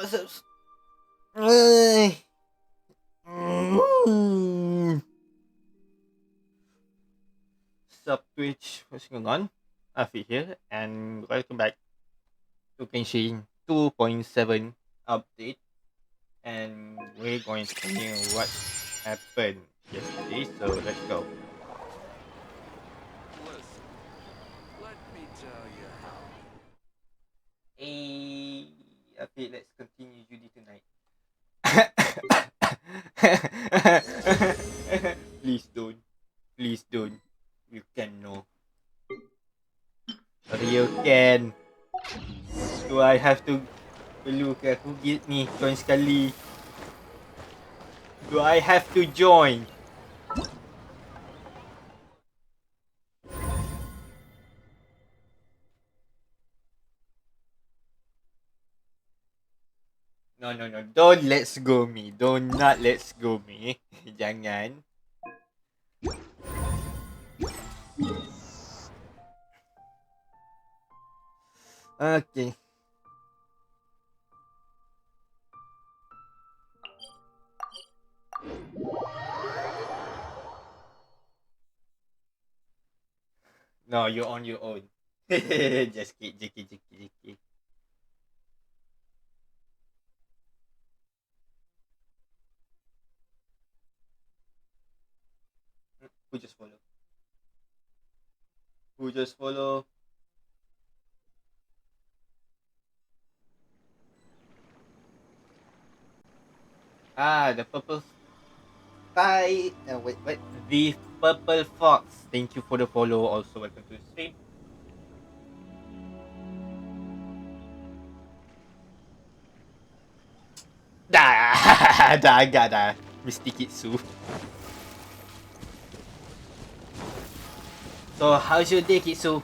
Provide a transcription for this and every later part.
Sup Twitch, what's going on? Afi here, and welcome back to Genshin 2.7 update. And we're going to continue what happened yesterday, so let's go. Listen, let me tell you how. Hey, Afi, let's continue Judy tonight. Please don't. Please don't. You can know. Or you can. Do I have to look at who get me join sekali? Do I have to join? No, no, no. Don't let's go me. Don't not let's go me. Jangan. Okay. No, you're on your own. Just kid, JK. Who just follow? Who just follow? Ah, the purple sky. Wait. The purple fox. Thank you for the follow. Also, welcome to the stream. Dah, dah agak dah. Mesti Kitsu. So, how's your day, Kitsu?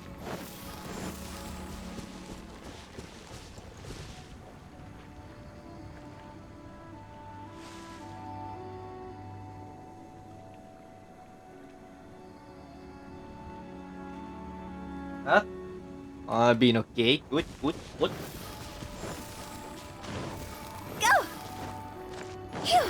Huh? Been okay. Good. Go! Phew!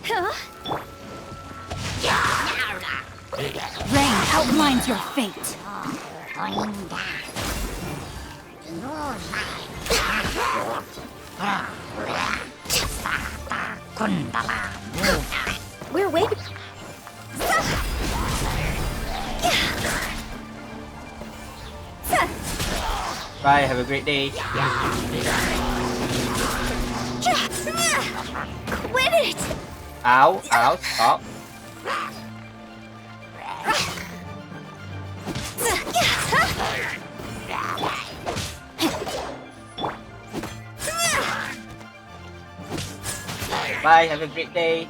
Huh? Rain outlines your fate. We're waiting. Bye. Have a great day. Quit it! Ow. Stop. Bye. Have a great day.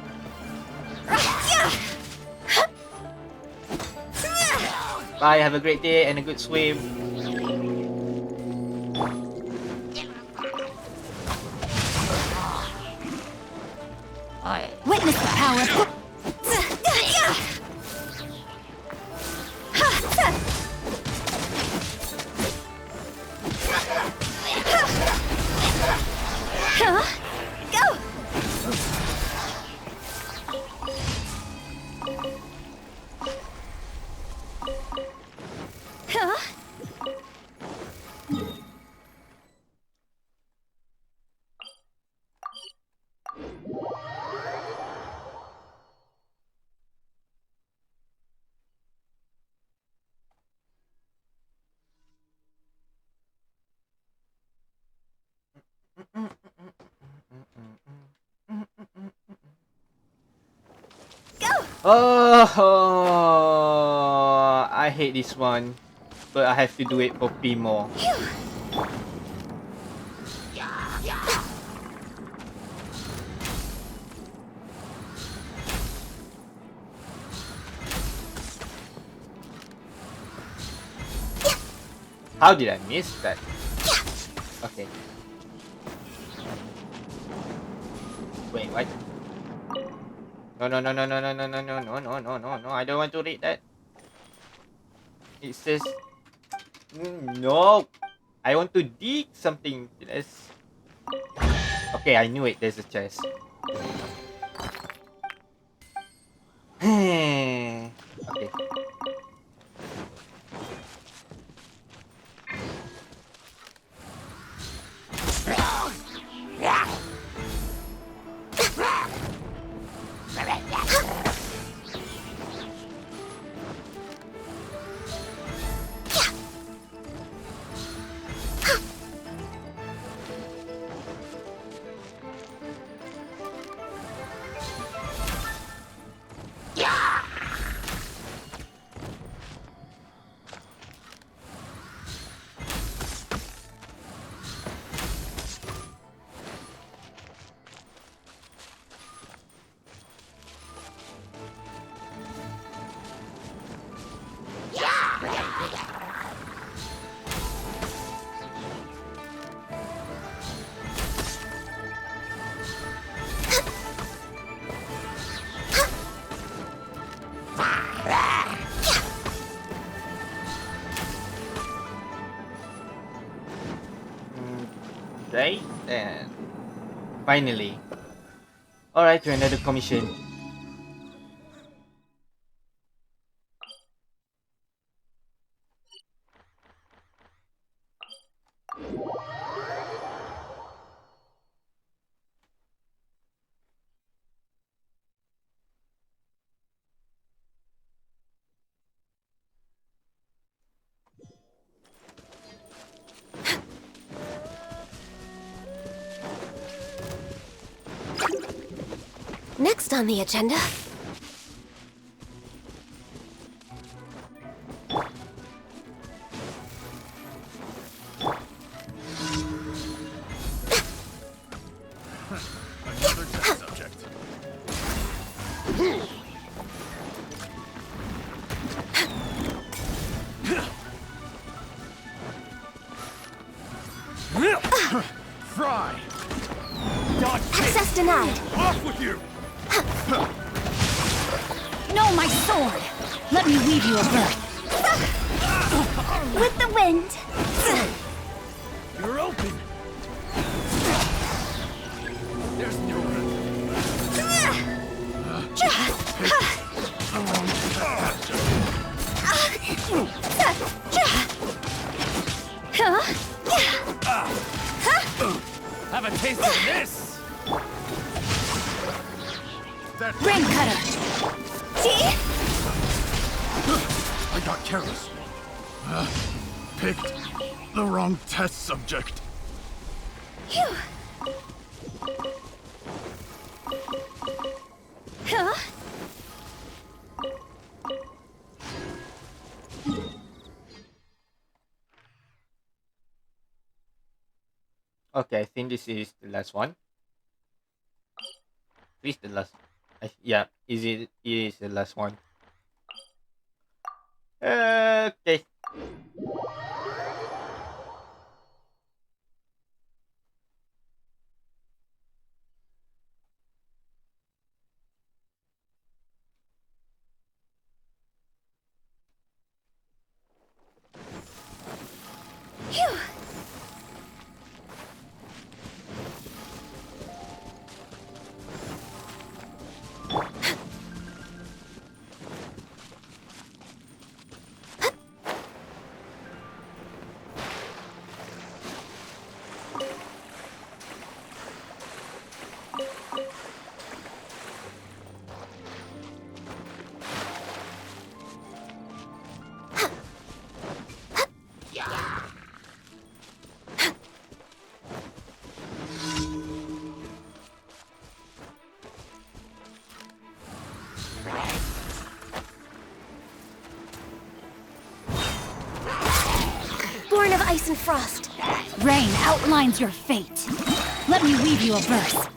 Bye. Have a great day and a good swim. Witness the power of... Huh? Go! Huh? Oh, I hate this one, but I have to do it for Primo. How did I miss that? Okay. Wait, what? No, no, no, no, no, no, no, no, no, no, no, no, no, no. I don't want to read that. It says no. I want to dig something. Let's... Okay, I knew it. There's a chest. Okay. Right? And finally. Alright, to another commission. Next on the agenda. Another test subject. Fry! Dodge kick! Access denied. Off with you! No, my sword. Let me weave you a berth. With the wind. You're open! There's no Have a taste of this! Brain cutter. See? I got careless. Picked the wrong test subject. Phew. Huh? Okay, I think this is the last one. This is the last. Yeah, it is the last one. Okay. Phew. Born of ice and frost. Rain outlines your fate. Let me weave you a verse.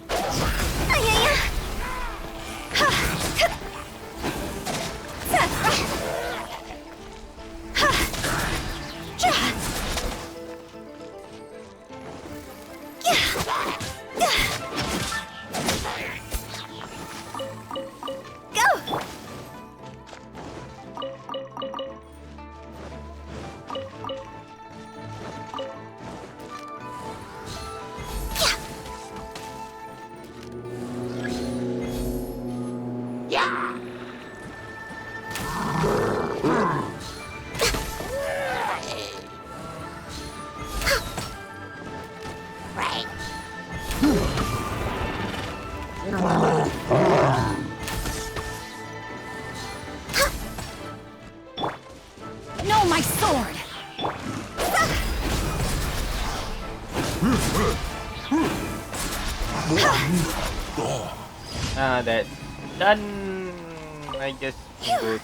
my sword! That's done. I just go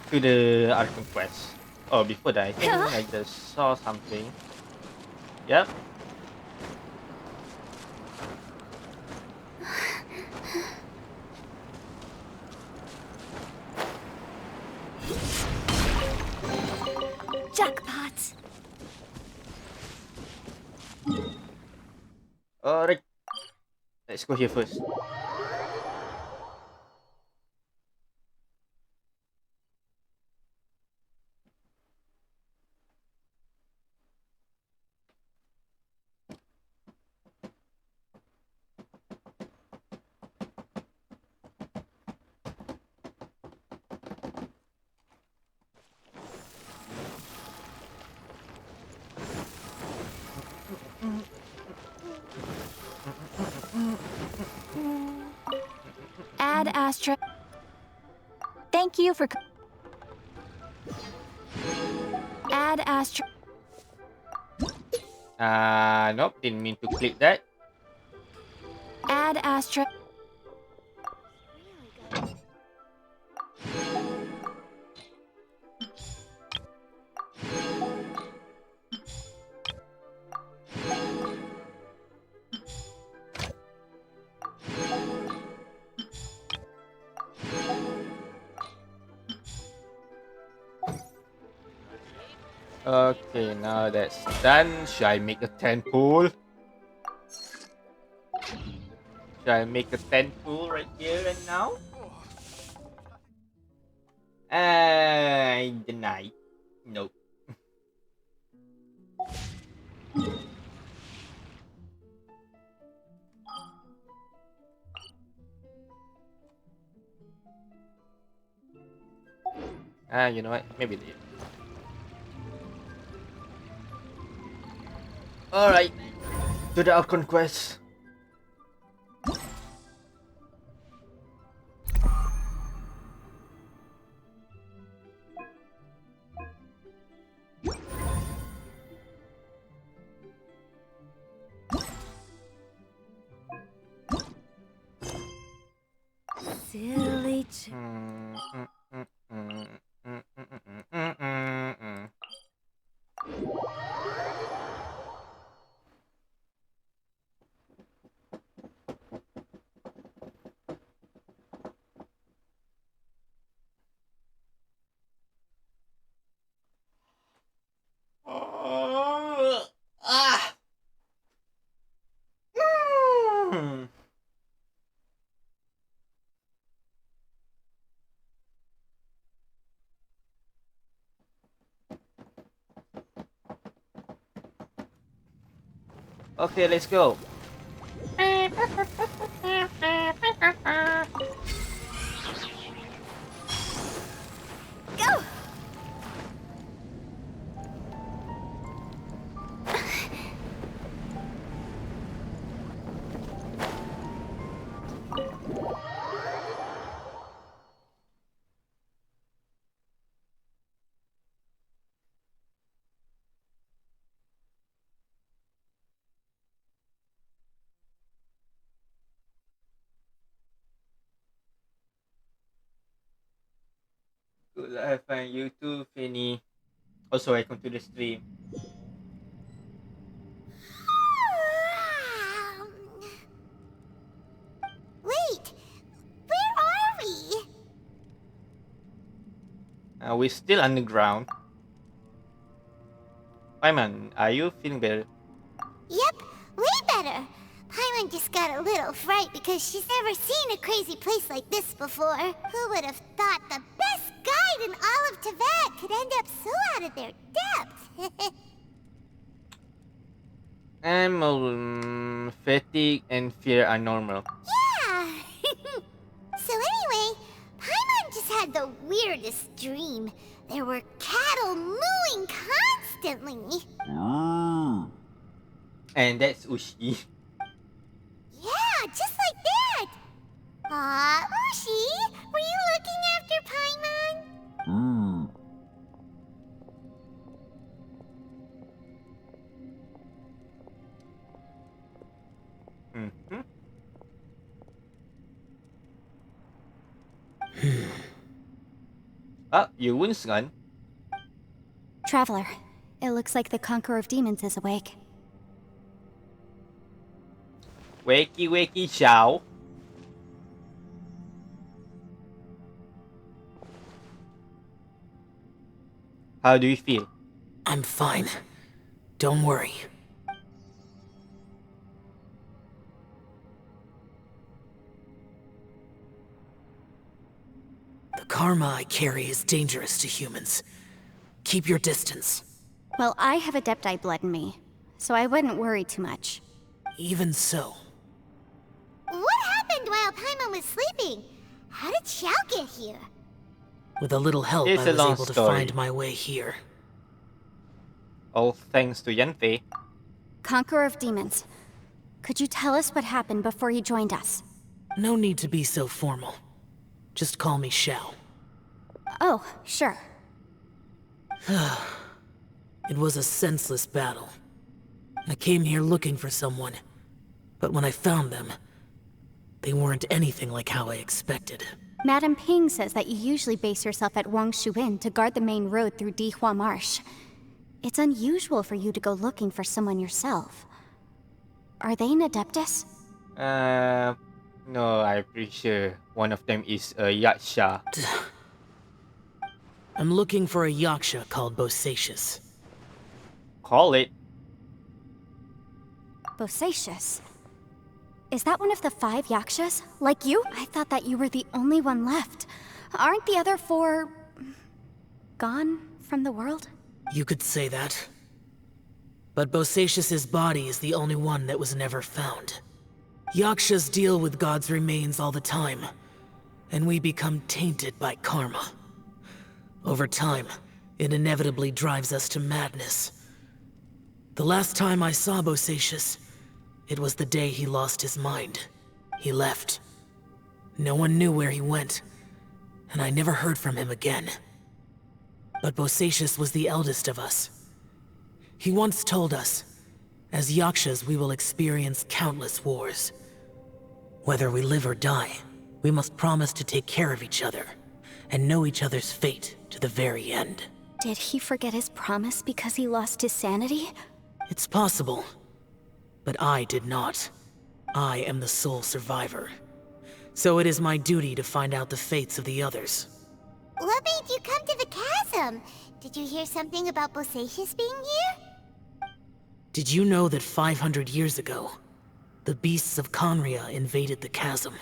to the Archon quest. Oh, before that, I think I just saw something. Yep. Jackpot! Alright. Let's go here first. Ad Astra. Thank you for. Ad Astra. Nope, didn't mean to click that. Ad Astra. Okay, now that's done. Should I make a 10 pool? Should I make a 10 pool right here and now? I deny. Nope. You know what? Maybe later. Alright. To the Archon quest. Silly. Okay, let's go. Go! Good luck, have fun. You too, Finny. Also, welcome to the stream. Wait, where are we? We're still underground. Paimon, are you feeling better? Yep, way better. Paimon just got a little fright because she's never seen a crazy place like this before. Who would have thought the best guide in all of Tibet could end up so out of their depth? Fatigue and fear are normal. Yeah! So anyway, Paimon just had the weirdest dream. There were cattle mooing constantly. And that's Ushi. Yeah, just like that. Ushi, were you looking after Paimon? Ah, your wound's gone. Traveler, it looks like the Conqueror of Demons is awake. Wakey, wakey, Xiao. How do you feel? I'm fine. Don't worry. The karma I carry is dangerous to humans. Keep your distance. Well, I have Adepti blood in me, so I wouldn't worry too much. Even so, What happened while Paimon was sleeping? How did Xiao get here? with a little help, It's I a was long able to story. find my way here. All thanks to Yanfei. Conqueror of Demons, could you tell us what happened before you joined us? No need to be so formal. Just call me Xiao. Oh, sure. It was a senseless battle. I came here looking for someone, but when I found them, they weren't anything like how I expected. Madame Ping says that you usually base yourself at Wangshuin to guard the main road through Dihua Marsh. It's unusual for you to go looking for someone yourself. Are they an Adeptus? No, I'm pretty sure one of them is a Yaksha. I'm looking for a Yaksha called Bosacius. Call it. Bosacius? Is that one of the 5 Yakshas? Like you? I thought that you were the only one left. Aren't the other 4... gone from the world? You could say that. But Bosacius's body is the only one that was never found. Yakshas deal with God's remains all the time, and we become tainted by karma. Over time, it inevitably drives us to madness. The last time I saw Bosacius, it was the day he lost his mind. He left. No one knew where he went, and I never heard from him again. But Bosacius was the eldest of us. He once told us, as Yakshas we will experience countless wars. Whether we live or die, we must promise to take care of each other, and know each other's fate to the very end. Did he forget his promise because he lost his sanity? It's possible, but I did not. I am the sole survivor. So it is my duty to find out the fates of the others. What made you come to the chasm? Did you hear something about Bosacius being here? Did you know that 500 years ago, the beasts of Conria invaded the chasm?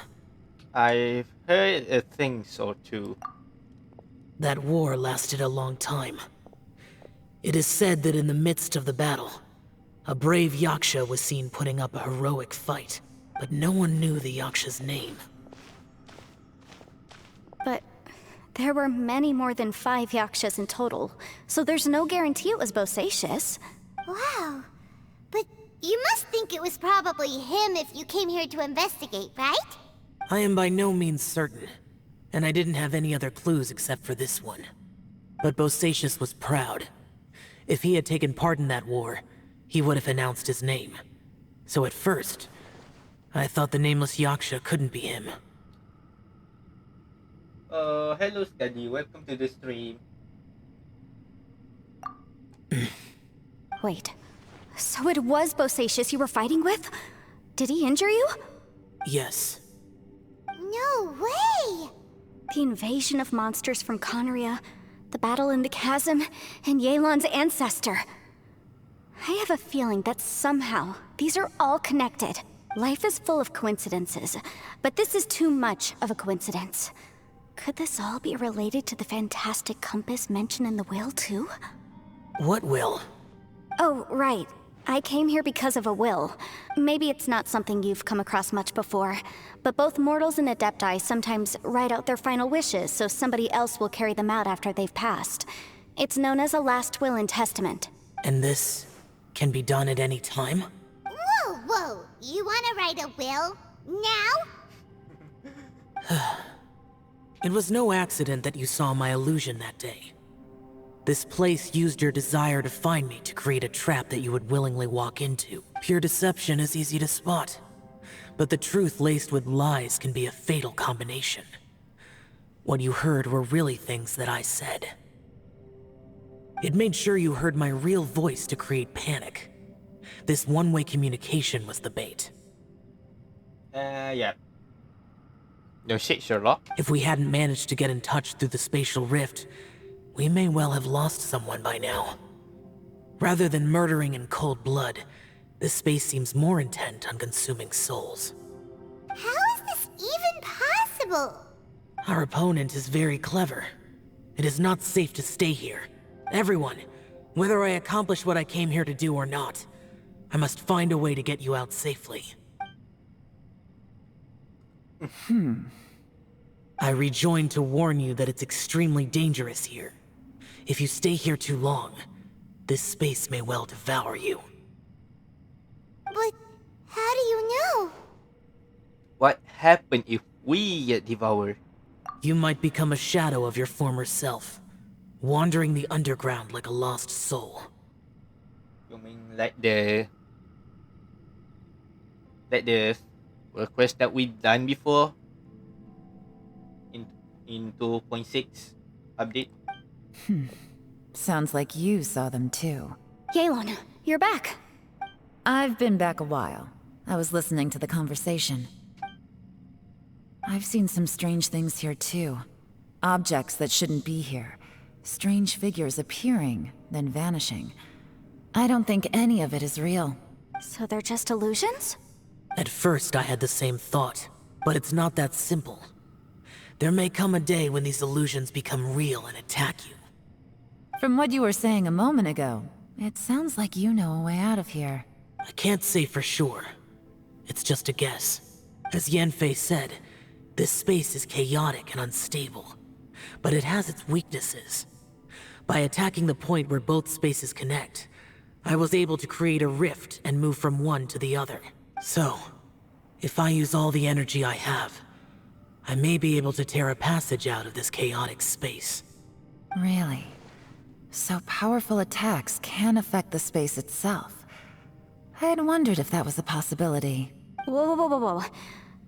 I've heard a thing or two. That war lasted a long time. It is said that in the midst of the battle, a brave Yaksha was seen putting up a heroic fight, but no one knew the Yaksha's name. But there were many more than 5 Yakshas in total, so there's no guarantee it was Bosacius. Wow. But you must think it was probably him if you came here to investigate, right? I am by no means certain, and I didn't have any other clues except for this one. But Bosacius was proud. If he had taken part in that war, he would have announced his name. So at first, I thought the nameless Yaksha couldn't be him. Hello Steady, welcome to the stream. Wait, so it was Bosacius you were fighting with? Did he injure you? Yes. No way! The invasion of monsters from Conria, the battle in the chasm, and Yelan's ancestor. I have a feeling that somehow these are all connected. Life is full of coincidences, but this is too much of a coincidence. Could this all be related to the fantastic compass mentioned in the will, too? What will? Oh, right. I came here because of a will. Maybe it's not something you've come across much before, but both mortals and Adepti sometimes write out their final wishes so somebody else will carry them out after they've passed. It's known as a last will and testament. And this can be done at any time? Whoa, whoa! You wanna write a will? Now? It was no accident that you saw my illusion that day. This place used your desire to find me to create a trap that you would willingly walk into. Pure deception is easy to spot, but the truth laced with lies can be a fatal combination. what you heard were really things that I said. It made sure you heard my real voice to create panic. This one-way communication was the bait. Yeah. No shit, Sherlock. If we hadn't managed to get in touch through the spatial rift, we may well have lost someone by now. Rather than murdering in cold blood, this space seems more intent on consuming souls. How is this even possible? Our opponent is very clever. It is not safe to stay here. Everyone, whether I accomplish what I came here to do or not, I must find a way to get you out safely. I rejoined to warn you that it's extremely dangerous here. If you stay here too long, this space may well devour you. But how do you know? What happened if we get devoured? You might become a shadow of your former self, wandering the underground like a lost soul. You mean like the request that we done before in 2.6 update? Sounds like you saw them too. Yelan, you're back. I've been back a while. I was listening to the conversation. I've seen some strange things here too. Objects that shouldn't be here. Strange figures appearing, then vanishing. I don't think any of it is real. So they're just illusions? At first, I had the same thought, but it's not that simple. There may come a day when these illusions become real and attack you. From what you were saying a moment ago, it sounds like you know a way out of here. I can't say for sure. It's just a guess. As Yanfei said, this space is chaotic and unstable, but it has its weaknesses. By attacking the point where both spaces connect, I was able to create a rift and move from one to the other. So, if I use all the energy I have, I may be able to tear a passage out of this chaotic space. Really? So powerful attacks can affect the space itself. I had wondered if that was a possibility. Whoa, whoa, whoa, whoa.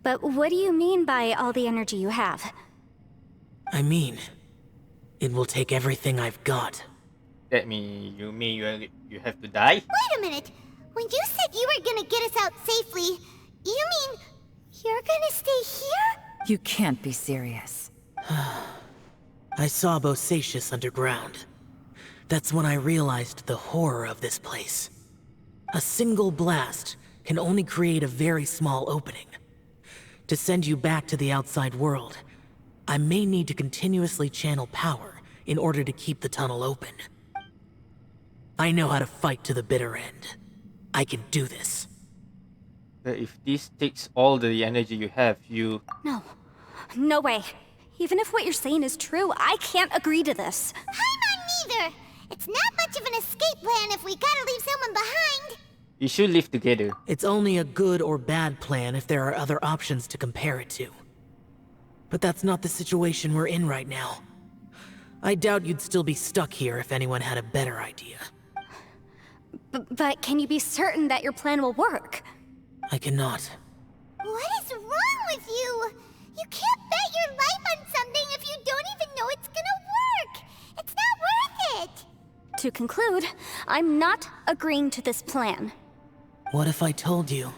But what do you mean by all the energy you have? I mean, it will take everything I've got. That mean you have to die? Wait a minute. When you said you were gonna get us out safely, you mean you're gonna stay here? You can't be serious. I saw Bosacius underground. That's when I realized the horror of this place. A single blast can only create a very small opening. To send you back to the outside world, I may need to continuously channel power in order to keep the tunnel open. I know how to fight to the bitter end. I can do this. But if this takes all the energy you have, you... No. No way. Even if what you're saying is true, I can't agree to this. I'm on neither. It's not much of an escape plan if we gotta leave someone behind. You should live together. It's only a good or bad plan if there are other options to compare it to. But that's not the situation we're in right now. I doubt you'd still be stuck here if anyone had a better idea. But can you be certain that your plan will work? I cannot. What is wrong with you? You can't bet your life on something if you don't even know it's gonna work. It's not worth it. To conclude, I'm not agreeing to this plan. What if I told you,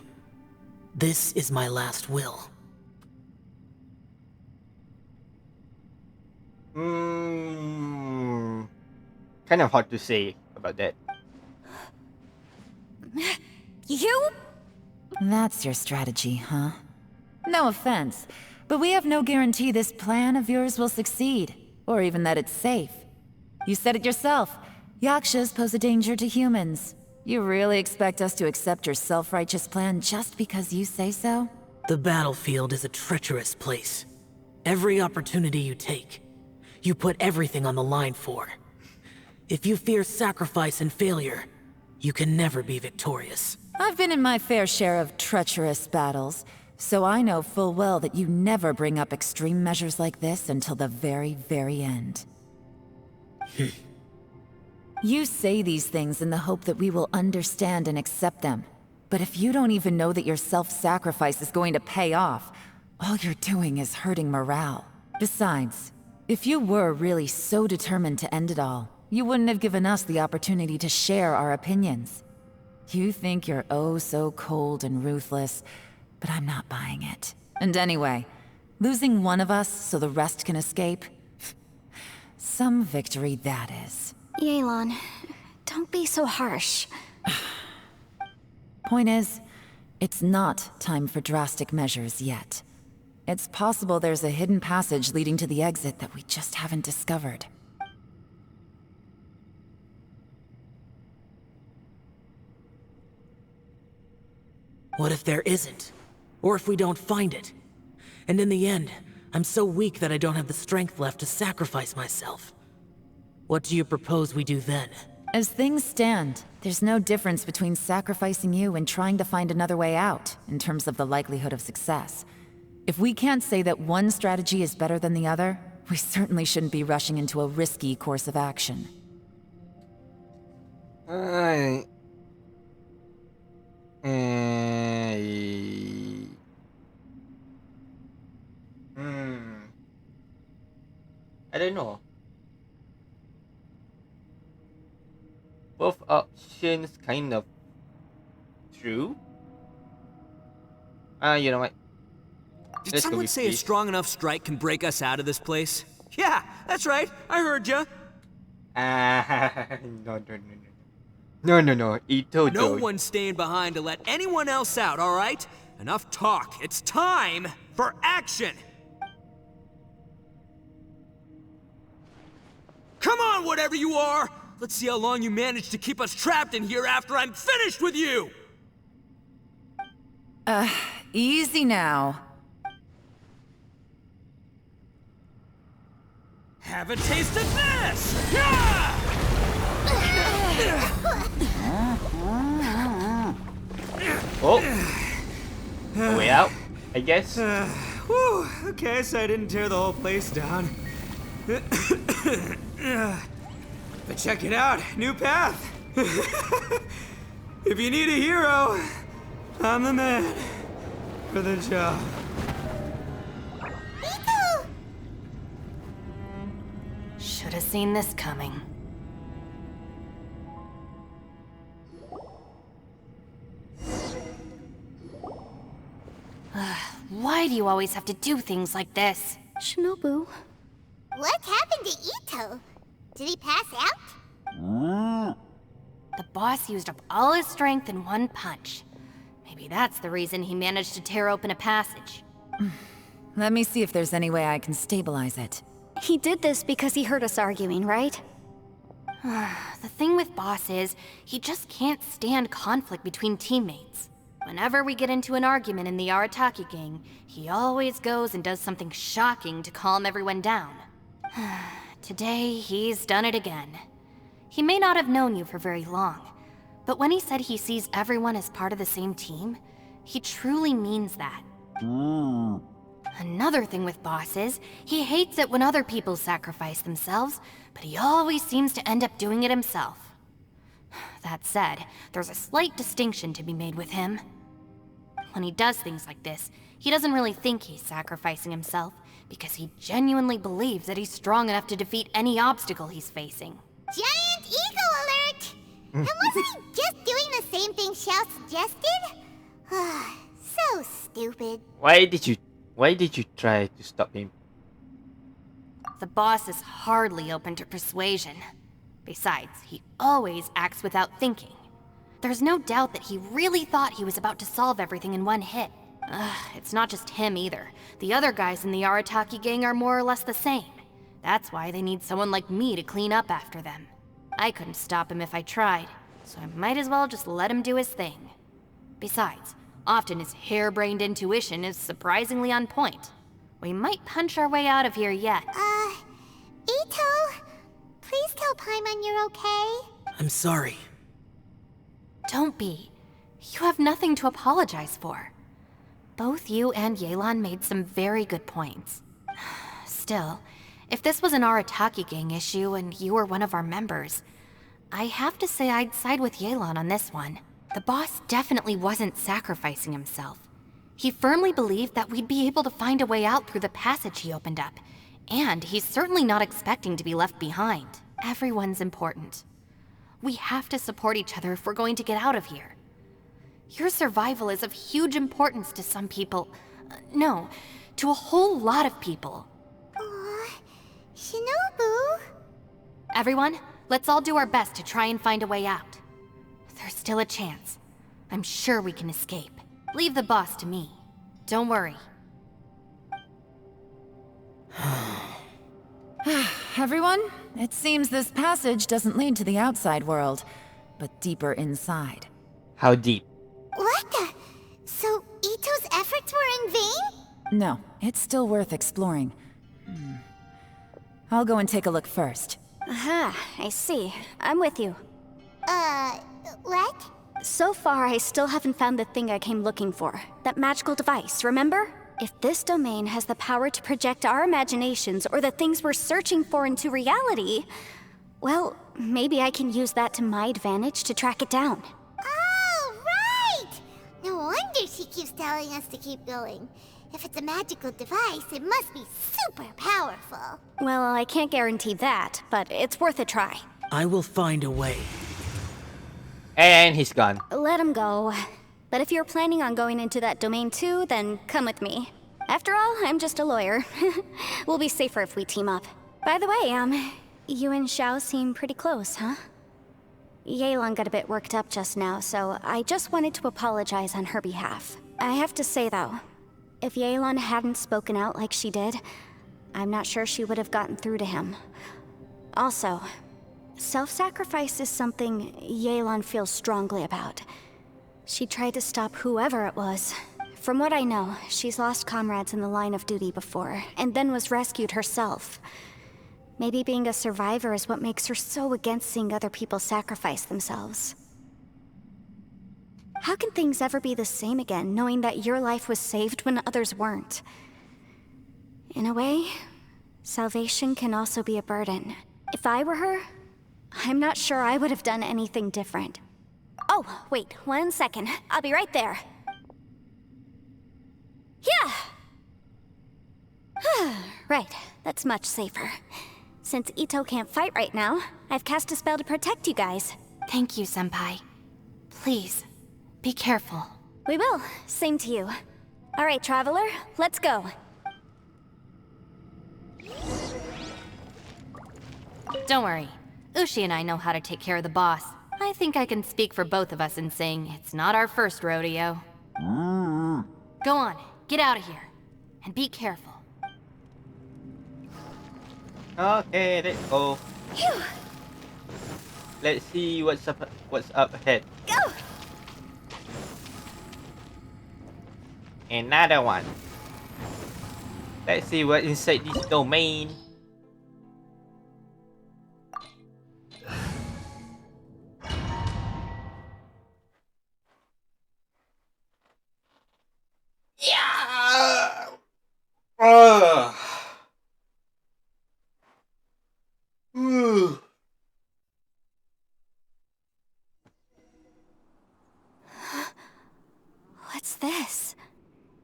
this is my last will? Kind of hard to say about that. You? That's your strategy, huh? No offense, but we have no guarantee this plan of yours will succeed, or even that it's safe. You said it yourself. Yakshas pose a danger to humans. You really expect us to accept your self-righteous plan just because you say so? The battlefield is a treacherous place. Every opportunity you take, you put everything on the line for. If you fear sacrifice and failure, you can never be victorious. I've been in my fair share of treacherous battles, so I know full well that you never bring up extreme measures like this until the very, very end. You say these things in the hope that we will understand and accept them. But if you don't even know that your self-sacrifice is going to pay off, all you're doing is hurting morale. Besides, if you were really so determined to end it all, you wouldn't have given us the opportunity to share our opinions. You think you're oh so cold and ruthless, but I'm not buying it. And anyway, losing one of us so the rest can escape? Some victory that is. Yelan, don't be so harsh. Point is, it's not time for drastic measures yet. It's possible there's a hidden passage leading to the exit that we just haven't discovered. What if there isn't? Or if we don't find it? And in the end, I'm so weak that I don't have the strength left to sacrifice myself. What do you propose we do then? As things stand, there's no difference between sacrificing you and trying to find another way out, in terms of the likelihood of success. If we can't say that one strategy is better than the other, we certainly shouldn't be rushing into a risky course of action. I don't know. Both options kind of true. You know what? Did Let's go someone with say a peace. strong enough strike can break us out of this place? Yeah, that's right. I heard ya. No. Ito, No don't. one's staying behind to let anyone else out, all right? Enough talk. It's time for action. Come on, whatever you are. Let's see how long you manage to keep us trapped in here after I'm finished with you. Easy now. Have a taste of this! Yeah! Oh, a way out, I guess. Whew, okay, so I didn't tear the whole place down. But check it out, new path. If you need a hero, I'm the man for the job. Ito! Should have seen this coming. Why do you always have to do things like this? Shinobu, What happened to Ito? Did he pass out? The boss used up all his strength in one punch. Maybe that's the reason he managed to tear open a passage. Let me see if there's any way I can stabilize it. he did this because he heard us arguing, right? The thing with Boss is, he just can't stand conflict between teammates. Whenever we get into an argument in the Arataki gang, he always goes and does something shocking to calm everyone down. Today, he's done it again. He may not have known you for very long, but when he said he sees everyone as part of the same team, he truly means that. Another thing with Boss is, he hates it when other people sacrifice themselves, but he always seems to end up doing it himself. That said, there's a slight distinction to be made with him. When he does things like this, he doesn't really think he's sacrificing himself, because he genuinely believes that he's strong enough to defeat any obstacle he's facing. Giant ego alert! And wasn't he just doing the same thing Xiao suggested? So stupid. Why did you try to stop him? The boss is hardly open to persuasion. Besides, he always acts without thinking. There's no doubt that he really thought he was about to solve everything in one hit. It's not just him either. The other guys in the Arataki gang are more or less the same. That's why they need someone like me to clean up after them. I couldn't stop him if I tried, so I might as well just let him do his thing. Besides, often his harebrained intuition is surprisingly on point. We might punch our way out of here yet. Ito, please tell Paimon you're okay. I'm sorry. Don't be. You have nothing to apologize for. Both you and Yelan made some very good points. Still, if this was an Arataki gang issue and you were one of our members, I have to say I'd side with Yelan on this one. The boss definitely wasn't sacrificing himself. He firmly believed that we'd be able to find a way out through the passage he opened up, And he's certainly not expecting to be left behind. Everyone's important. We have to support each other if we're going to get out of here. Your survival is of huge importance to some people. No, to a whole lot of people. Aw, Shinobu. Everyone, let's all do our best to try and find a way out. There's still a chance. I'm sure we can escape. Leave the boss to me. Don't worry. Everyone, it seems this passage doesn't lead to the outside world, but deeper inside. How deep? What the? So Ito's efforts were in vain? No, it's still worth exploring. I'll go and take a look first. Aha, I see. I'm with you. What? So far, I still haven't found the thing I came looking for. That magical device, remember? If this domain has the power to project our imaginations or the things we're searching for into reality, well, maybe I can use that to my advantage to track it down. Oh, right! No wonder she keeps telling us to keep going. If it's a magical device, it must be super powerful. Well, I can't guarantee that, but it's worth a try. I will find a way. And he's gone. Let him go. But if you're planning on going into that domain too, then come with me. After all, I'm just a lawyer. We'll be safer if we team up. By the way, you and Xiao seem pretty close, huh? Yelan got a bit worked up just now, so I just wanted to apologize on her behalf. I have to say though, if Yelan hadn't spoken out like she did, I'm not sure she would have gotten through to him. Also, self-sacrifice is something Yelan feels strongly about. She tried to stop whoever it was. From what I know, she's lost comrades in the line of duty before, and then was rescued herself. Maybe being a survivor is what makes her so against seeing other people sacrifice themselves. How can things ever be the same again, knowing that your life was saved when others weren't? In a way, salvation can also be a burden. If I were her, I'm not sure I would have done anything different. Oh, wait, 1 second. I'll be right there. Yeah! Right, that's much safer. Since Ito can't fight right now, I've cast a spell to protect you guys. Thank you, Senpai. Please, be careful. We will. Same to you. All right, Traveler, let's go. Don't worry. Ushi and I know how to take care of the boss. I think I can speak for both of us in saying it's not our first rodeo. Go on, get out of here. And be careful. Okay, let's go. Phew! Let's see what's up ahead. Go! Another one. Let's see what's inside this domain. Yeah. What's this?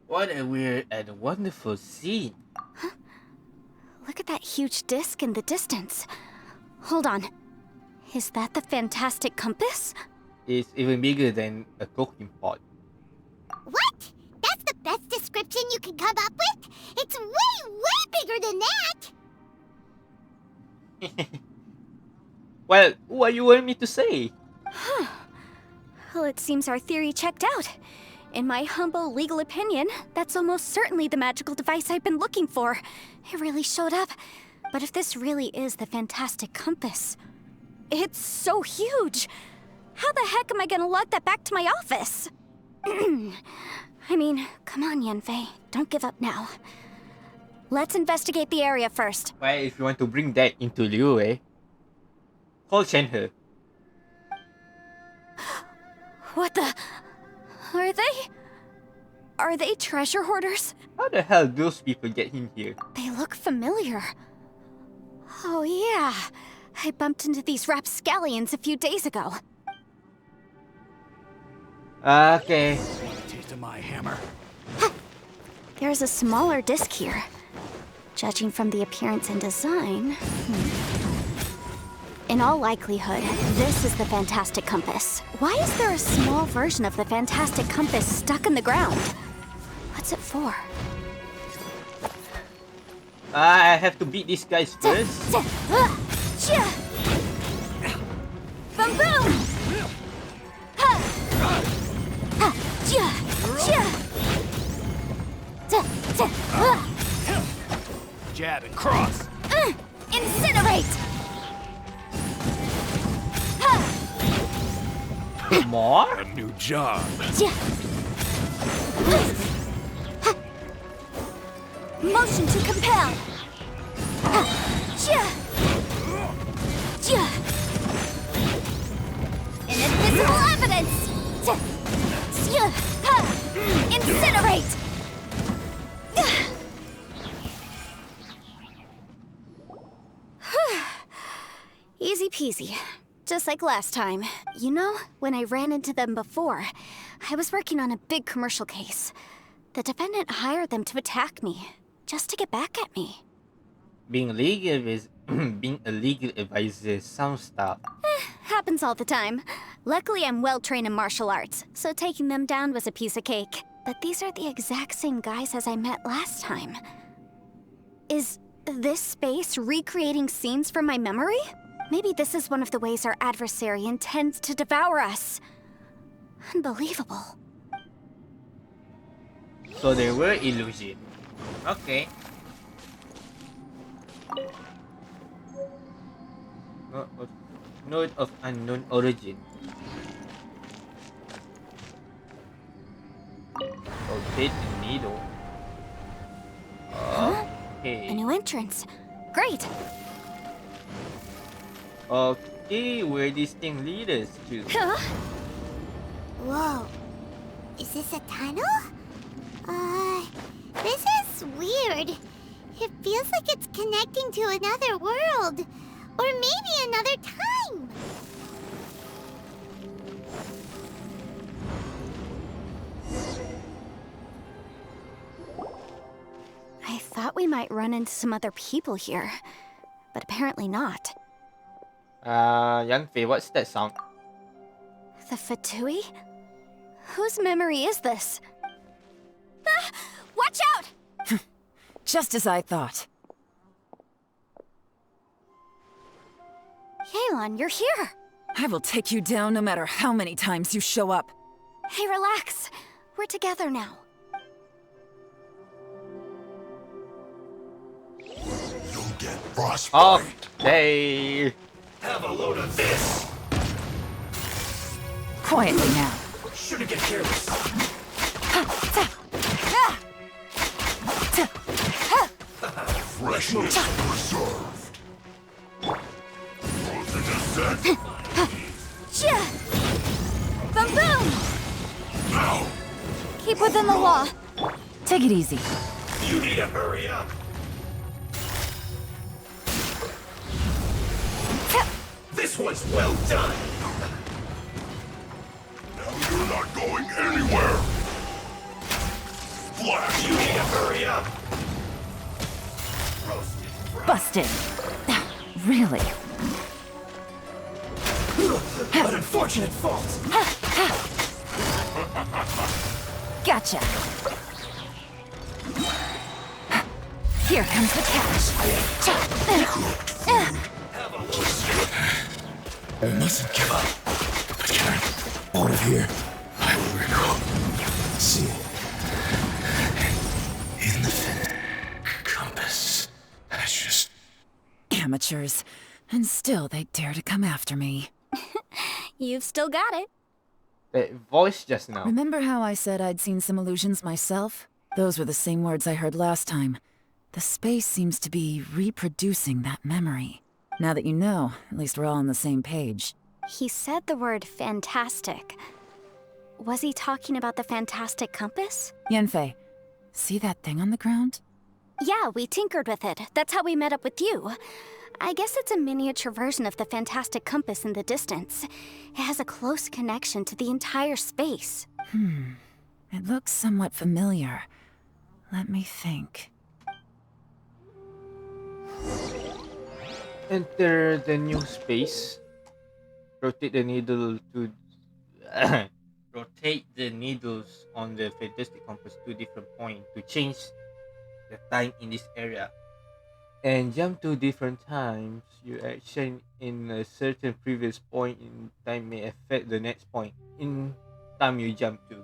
What a weird and wonderful scene. Look at that huge disc in the distance. Hold on. Is that the fantastic compass? It's even bigger than a cooking pot. What? That's the best description you can come up with? It's way, way bigger than that! Well, what do you want me to say? Well, it seems our theory checked out. In my humble legal opinion, that's almost certainly the magical device I've been looking for. It really showed up. But if this really is the fantastic compass, it's so huge. How the heck am I gonna lug that back to my office? I mean, come on, Yanfei. Don't give up now. Let's investigate the area first. Well, if you want to bring that into Liu, call Shenhe. What the... Are they treasure hoarders? How the hell those people get in here? They look familiar. Oh yeah, I bumped into these rapscallions a few days ago. Okay. Taste of my hammer. There's a smaller disc here. Judging from the appearance and design... In all likelihood, this is the Fantastic Compass. Why is there a small version of the Fantastic Compass stuck in the ground? What's it for? I have to beat these guys first. Boom boom! Jab and cross. Incinerate! More? A new job. Motion to compel! Inadmissible evidence! Incinerate! Easy peasy. Just like last time. You know, when I ran into them before, I was working on a big commercial case. The defendant hired them to attack me, just to get back at me. Being a legal advisor sounds tough. Happens all the time. Luckily, I'm well trained in martial arts, so taking them down was a piece of cake. But these are the exact same guys as I met last time. Is this space recreating scenes from my memory? Maybe this is one of the ways our adversary intends to devour us. Unbelievable. So they were illusion. Okay. Note of unknown origin. Rotate the needle. Okay. A new entrance. Great. Okay, where this thing lead us to? Whoa. Is this a tunnel? This is weird. It feels like it's connecting to another world. Or maybe another time. I thought we might run into some other people here, but apparently not. Yanfei, what's that sound? The Fatui? Whose memory is this? Ah, watch out! Just as I thought. Yelan, you're here! I will take you down no matter how many times you show up. Hey, relax. We're together now. You'll get frostbite. Okay. Have a load of this. Quietly now. Shouldn't get careless. Freshness preserved. Posing a set. Boom boom! Now, Keep within the law. Take it easy. you need to hurry up. This one's well done. Now you're not going anywhere. Flash, you need to hurry up. Roasted fried. Busted. Really? An unfortunate fault. Gotcha. Here comes the catch. I mustn't give up. But can I out of here? I will recall. See it. In the compass. That's just Amateurs. And still they dare to come after me. You've still got it. That voice just now. Remember how I said I'd seen some illusions myself? Those were the same words I heard last time. The space seems to be reproducing that memory. Now that you know, at least we're all on the same page. He said the word fantastic. Was he talking about the Fantastic Compass? Yanfei, see that thing on the ground? Yeah, we tinkered with it. That's how we met up with you. I guess it's a miniature version of the Fantastic Compass in the distance. It has a close connection to the entire space. It looks somewhat familiar. Let me think. Enter the new space. Rotate the needle to rotate the needles on the fantastic compass to different points to change the time in this area. And jump to different times. Your action in a certain previous point in time may affect the next point in time you jump to.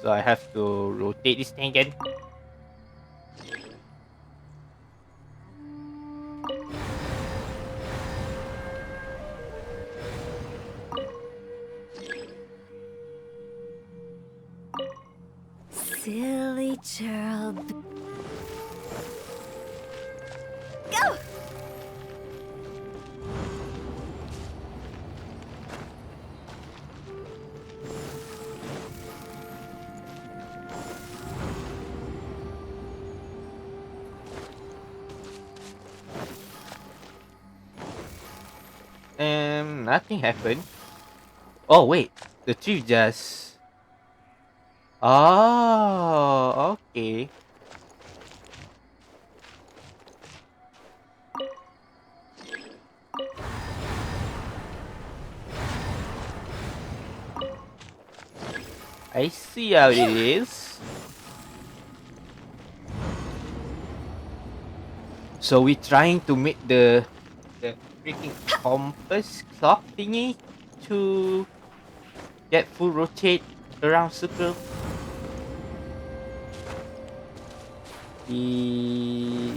So I have to rotate this thing again. Silly Gerald. Go! Nothing happened. Oh wait, the tree just. Oh, okay. I see how it is. So we're trying to make the freaking compass clock thingy to get full rotate around circle. The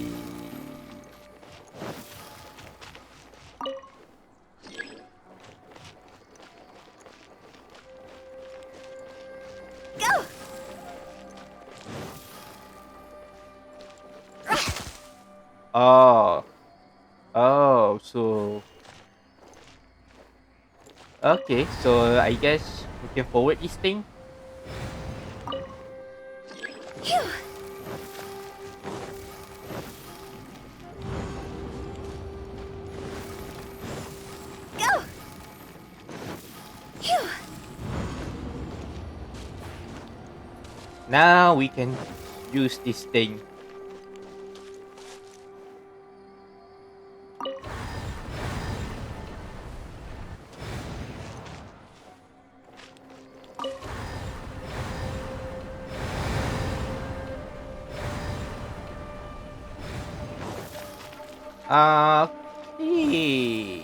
Go! oh. Oh, so okay, so I guess we can forward this thing. Phew. Go! Phew. Now we can use this thing. Okay.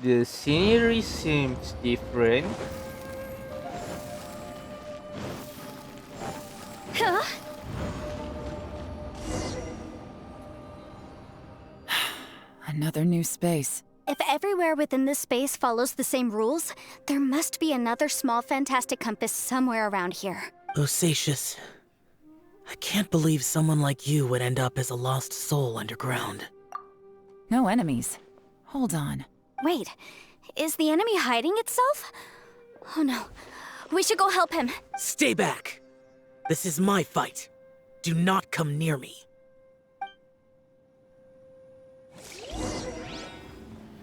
The scenery seems different. Huh? Another new space. If everywhere within this space follows the same rules, there must be another small fantastic compass somewhere around here. Bosacius, I can't believe someone like you would end up as a lost soul underground. No enemies. Hold on. Wait, is the enemy hiding itself? Oh no, we should go help him. Stay back! This is my fight. Do not come near me.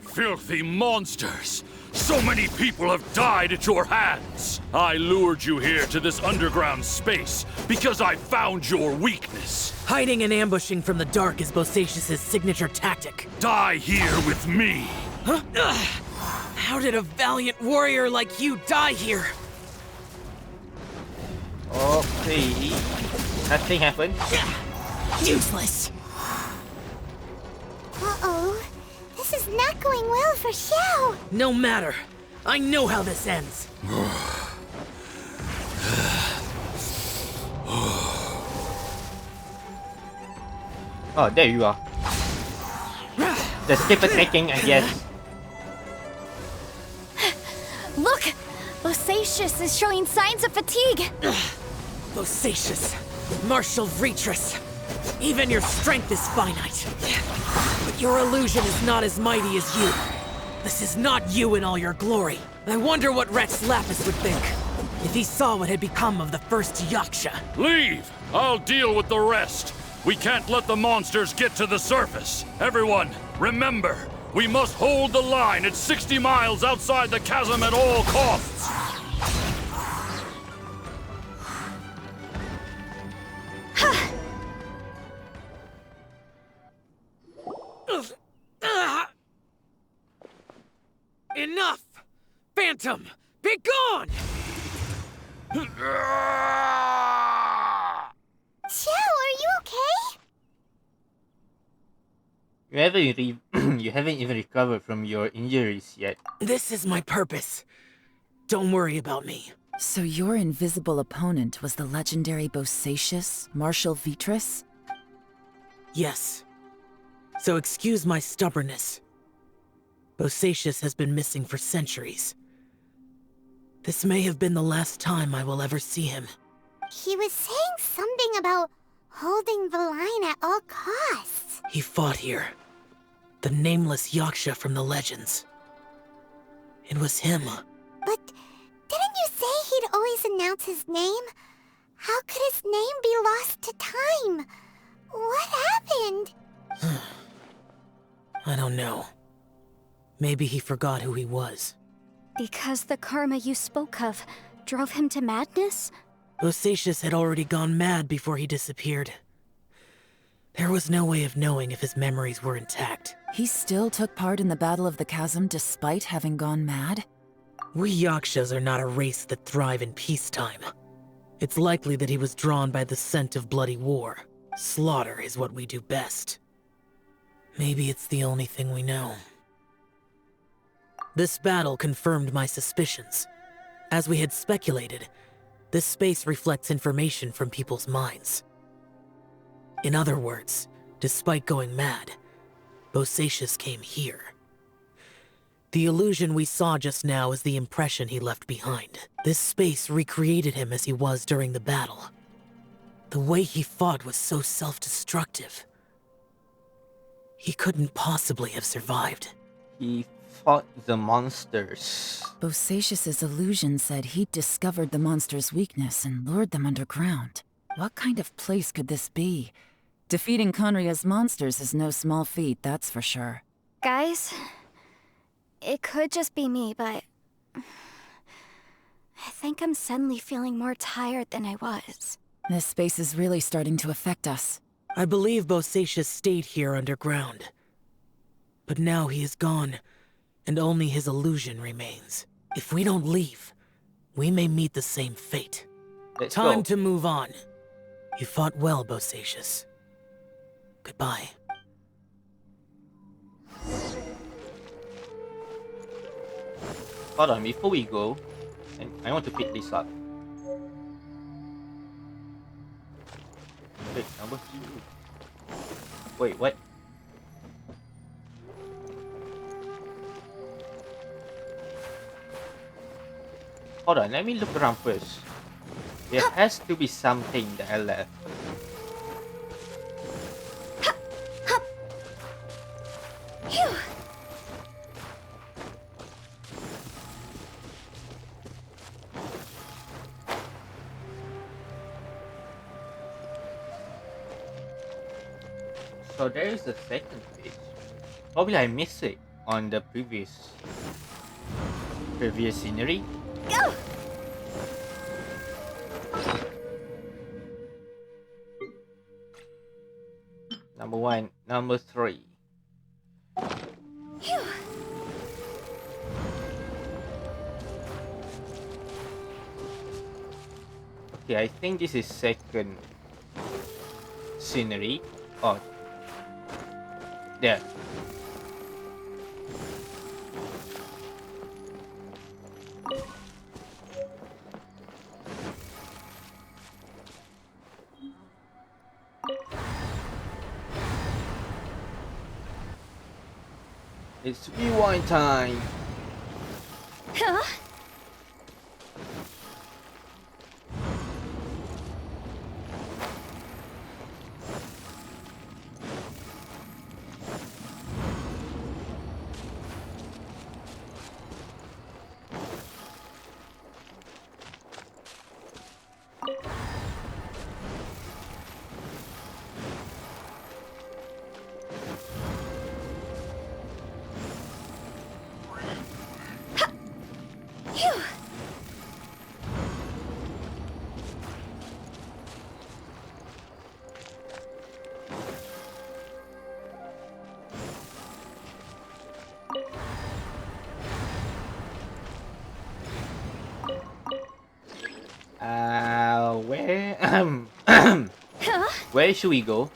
Filthy monsters! So many people have died at your hands! I lured you here to this underground space because I found your weakness. Hiding and ambushing from the dark is Bosacius' signature tactic. Die here with me! Huh? Ugh. How did a valiant warrior like you die here? Okay. Nothing happened. Useless! Uh-oh. This is not going well for Xiao. No matter. I know how this ends. Oh, there you are. Just keep attacking, I guess. Look! Bosacius is showing signs of fatigue. Bosacius, martial Retris. Even your strength is finite. But your illusion is not as mighty as you. This is not you in all your glory. I wonder what Rex Lapis would think if he saw what had become of the first Yaksha. Leave! I'll deal with the rest. We can't let the monsters get to the surface. Everyone, remember, we must hold the line at 60 miles outside the chasm at all costs. Enough! Phantom, be gone! Joe, are you okay? You haven't even recovered from your injuries yet. This is my purpose. Don't worry about me. So your invisible opponent was the legendary Bosacius, Marshal Vitris? Yes. So excuse my stubbornness. Bosacius has been missing for centuries. This may have been the last time I will ever see him. He was saying something about holding the line at all costs. He fought here. The nameless Yaksha from the legends. It was him. But didn't you say he'd always announce his name? How could his name be lost to time? What happened? I don't know. Maybe he forgot who he was. Because the karma you spoke of drove him to madness? Bosacius had already gone mad before he disappeared. There was no way of knowing if his memories were intact. He still took part in the Battle of the Chasm despite having gone mad? We Yakshas are not a race that thrive in peacetime. It's likely that he was drawn by the scent of bloody war. Slaughter is what we do best. Maybe it's the only thing we know. This battle confirmed my suspicions. As we had speculated, this space reflects information from people's minds. In other words, despite going mad, Bosacius came here. The illusion we saw just now is the impression he left behind. This space recreated him as he was during the battle. The way he fought was so self-destructive. He couldn't possibly have survived. He fought the monsters. Bosacius's illusion said he'd discovered the monster's weakness and lured them underground. What kind of place could this be? Defeating Conria's monsters is no small feat, that's for sure. Guys, it could just be me, but I think I'm suddenly feeling more tired than I was. This space is really starting to affect us. I believe Bosacius stayed here underground. But now he is gone, and only his illusion remains. If we don't leave, we may meet the same fate. Let's Time go. to move on. You fought well, Bosacius. Goodbye. Hold on, before we go, and I want to pick this up. Wait, number 2. Wait, what? Hold on, let me look around first. There has to be something that I left. Phew! So there is a second page. Probably I missed it on the previous scenery. Go! Number 1, number 3. Phew! Okay, I think this is second scenery. Oh, there. It's rewind time. Huh? Where should we go?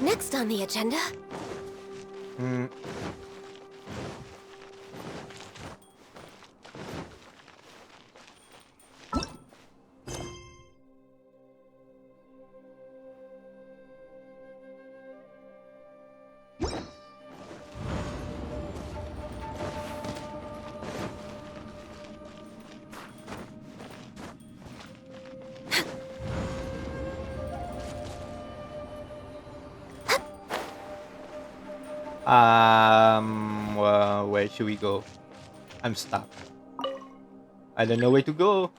Next on the agenda. Hmm. Well, where should we go? I'm stuck. I don't know where to go.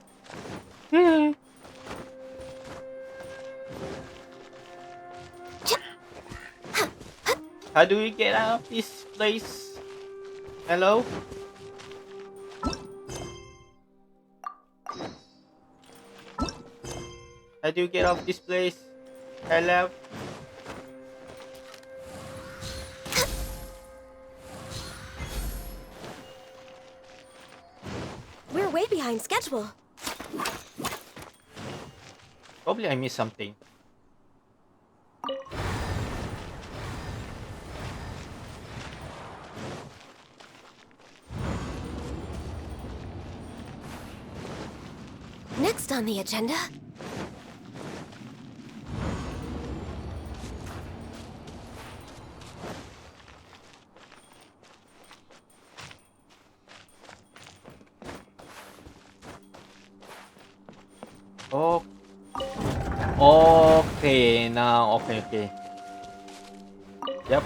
How do we get out of this place? Hello? How do you get out of this place? Hello? We're way behind schedule. Probably I missed something. Next on the agenda. Oh. Okay, now, okay. Yep.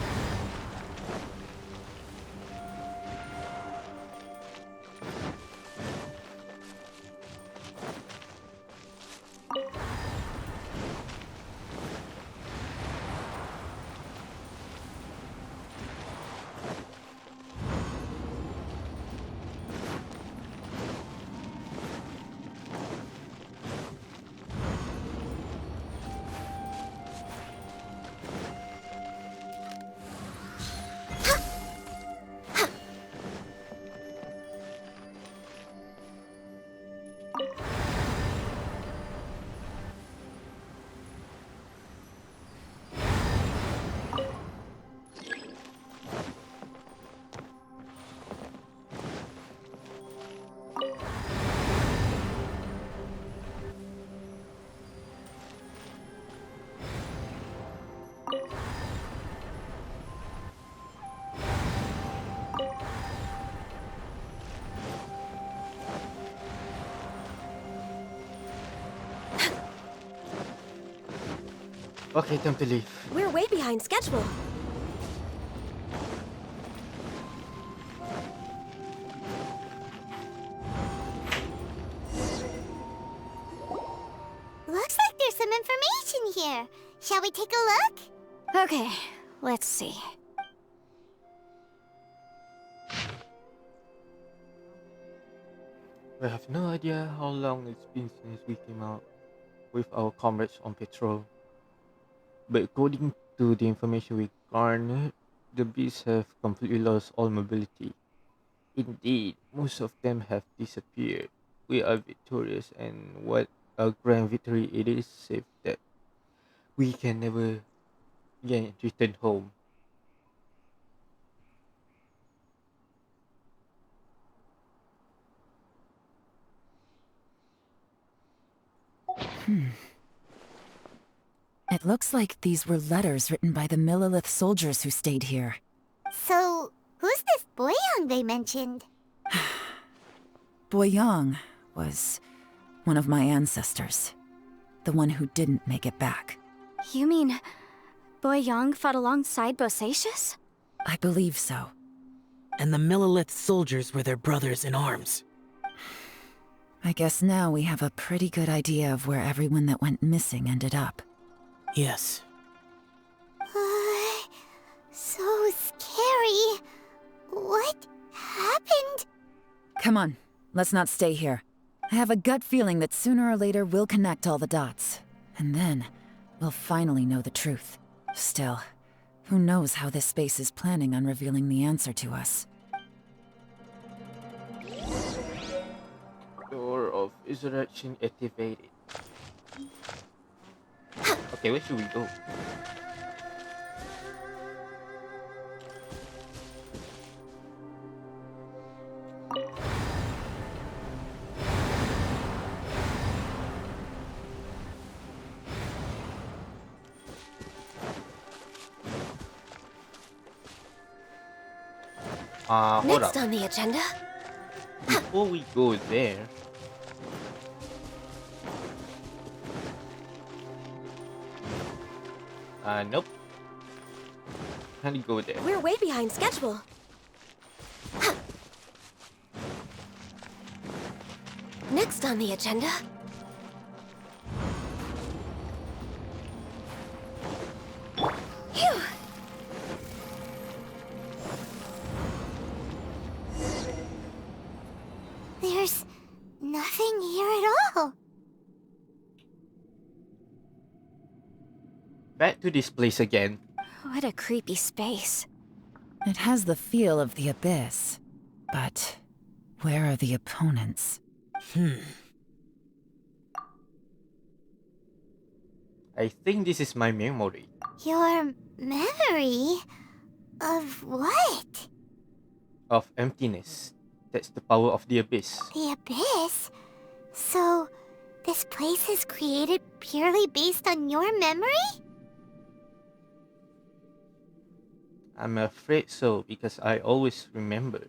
Okay, time to leave. We're way behind schedule. Looks like there's some information here. Shall we take a look? Okay, let's see. We have no idea how long it's been since we came out with our comrades on patrol. But according to the information we garnered, the beasts have completely lost all mobility. Indeed, most of them have disappeared. We are victorious, and what a grand victory it is, save that we can never again return home. It looks like these were letters written by the Millilith soldiers who stayed here. So, who's this Boyang they mentioned? Boyang was one of my ancestors. The one who didn't make it back. You mean Boyang fought alongside Bosacius? I believe so. And the Millilith soldiers were their brothers in arms. I guess now we have a pretty good idea of where everyone that went missing ended up. Yes. So scary. What happened? Come on, let's not stay here. I have a gut feeling that sooner or later we'll connect all the dots. And then, we'll finally know the truth. Still, who knows how this space is planning on revealing the answer to us. Door of Resurrection activated. Okay, where should we go? Hold Next up. on the agenda. Before we go there, nope. Can't go there. We're way behind schedule. Next on the agenda. Phew. There's nothing here at all. Back to this place again. What a creepy space. It has the feel of the abyss. But where are the opponents? I think this is my memory. Your memory? Of what? Of emptiness. That's the power of the abyss. The abyss? So, this place is created purely based on your memory? I'm afraid so, because I always remember.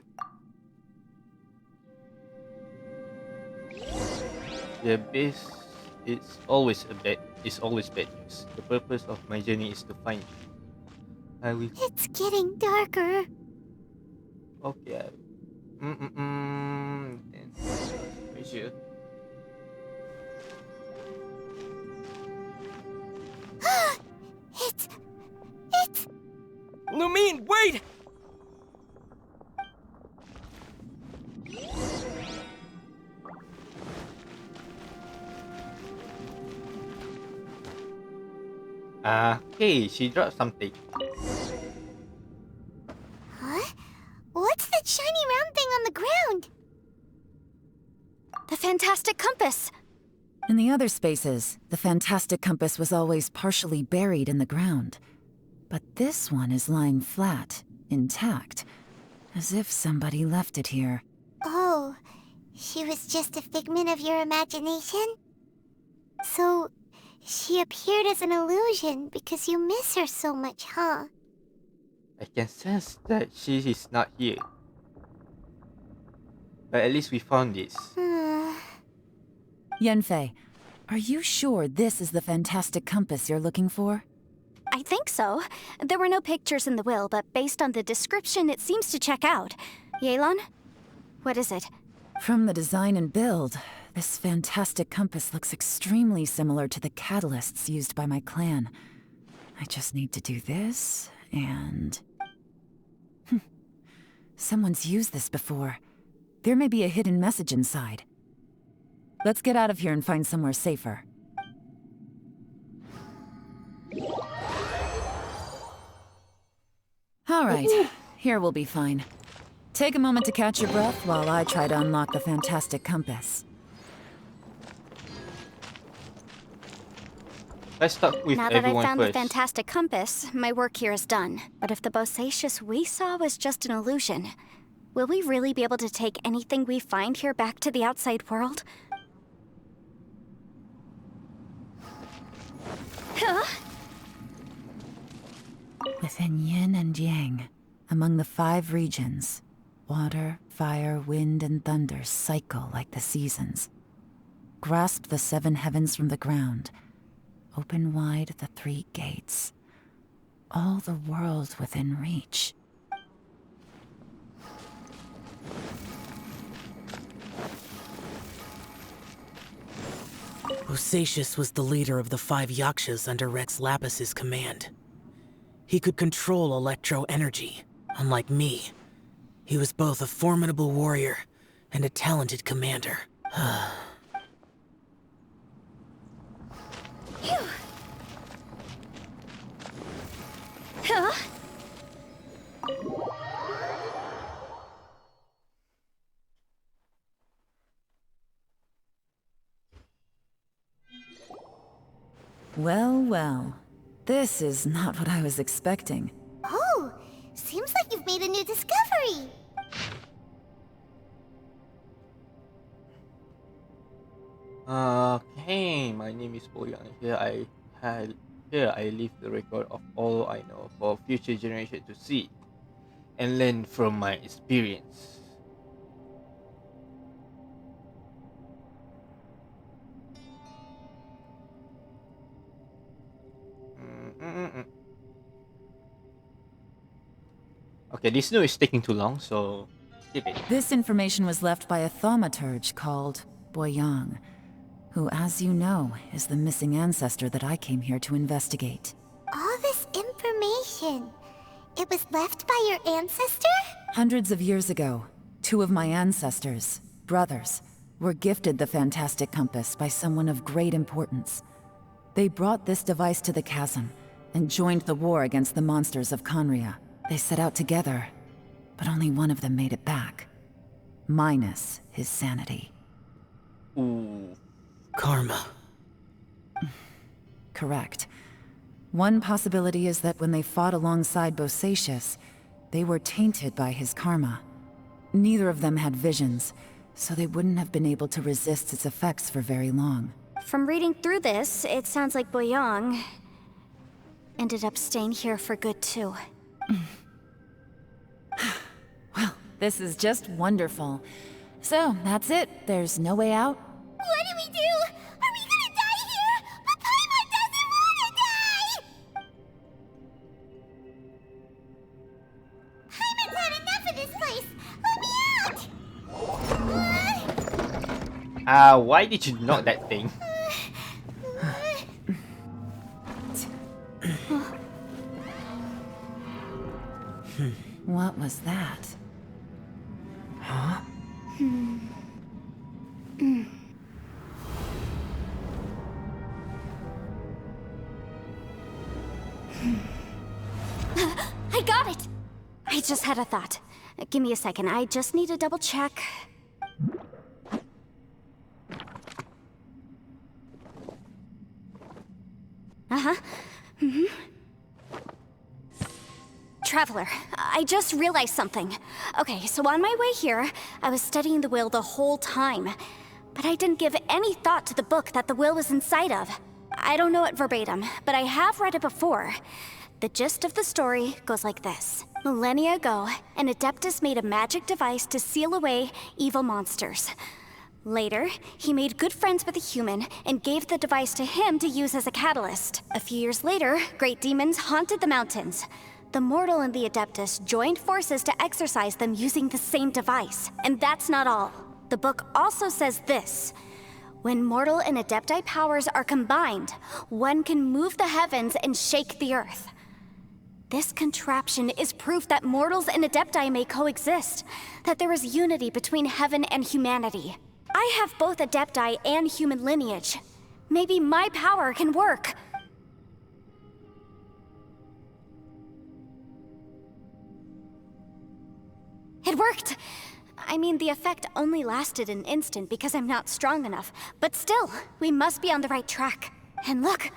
The abyss is always bad news. The purpose of my journey is to find you. I will. It's getting darker. Okay. Sure. It's... Lumine, wait! Hey, she dropped something. Huh? What's that shiny round thing on the ground? The fantastic compass. In the other spaces, the fantastic compass was always partially buried in the ground. But this one is lying flat, intact, as if somebody left it here. Oh, she was just a figment of your imagination? So, she appeared as an illusion because you miss her so much, huh? I can sense that she is not here. But at least we found this. Yanfei, are you sure this is the fantastic compass you're looking for? I think so. There were no pictures in the will, but based on the description, it seems to check out. Yelan? What is it? From the design and build, this fantastic compass looks extremely similar to the catalysts used by my clan. I just need to do this, and... Someone's used this before. There may be a hidden message inside. Let's get out of here and find somewhere safer. All right, here we'll be fine. Take a moment to catch your breath while I try to unlock the fantastic compass. Let's start with Now that I everyone found the first. fantastic compass, my work here is done. But if the bosacious we saw was just an illusion, will we really be able to take anything we find here back to the outside world? Huh? Within yin and yang, among the 5 regions, water, fire, wind, and thunder cycle like the seasons. Grasp the 7 heavens from the ground. Open wide the 3 gates. All the world within reach. Bosacious was the leader of the 5 Yakshas under Rex Lapis's command. He could control electro energy. Unlike me, he was both a formidable warrior and a talented commander. Well, well. This is not what I was expecting. Oh, seems like you've made a new discovery. Okay, my name is Boyang. Here I leave the record of all I know for future generations to see and learn from my experience. Mm-mm-mm. Okay, this news is taking too long, so skip it. This information was left by a thaumaturge called Boyang, who, as you know, is the missing ancestor that I came here to investigate. All this information, it was left by your ancestor? Hundreds of years ago, two of my ancestors, brothers, were gifted the fantastic compass by someone of great importance. They brought this device to the chasm and joined the war against the monsters of Conria. They set out together, but only one of them made it back. Minus his sanity. Ooh. Karma. Correct. One possibility is that when they fought alongside Bosacius, they were tainted by his karma. Neither of them had visions, so they wouldn't have been able to resist its effects for very long. From reading through this, it sounds like Boyang ended up staying here for good too. Well, this is just wonderful. So, that's it. There's no way out? What do we do? Are we gonna die here? But Paimon doesn't wanna die! Paimon's had enough of this place! Let me out! Why did you knock that thing? What was that? Huh? I got it! I just had a thought. Give me a second, I just need to double check. Traveler, I just realized something. Okay, so on my way here, I was studying the will the whole time. But I didn't give any thought to the book that the will was inside of. I don't know it verbatim, but I have read it before. The gist of the story goes like this. Millennia ago, an Adeptus made a magic device to seal away evil monsters. Later, he made good friends with a human and gave the device to him to use as a catalyst. A few years later, great demons haunted the mountains. The mortal and the Adeptus joined forces to exorcise them using the same device. And that's not all. The book also says this. When mortal and Adepti powers are combined, one can move the heavens and shake the earth. This contraption is proof that mortals and Adepti may coexist, that there is unity between heaven and humanity. I have both Adepti and human lineage. Maybe my power can work. It worked! I mean, the effect only lasted an instant because I'm not strong enough, but still, we must be on the right track. And look,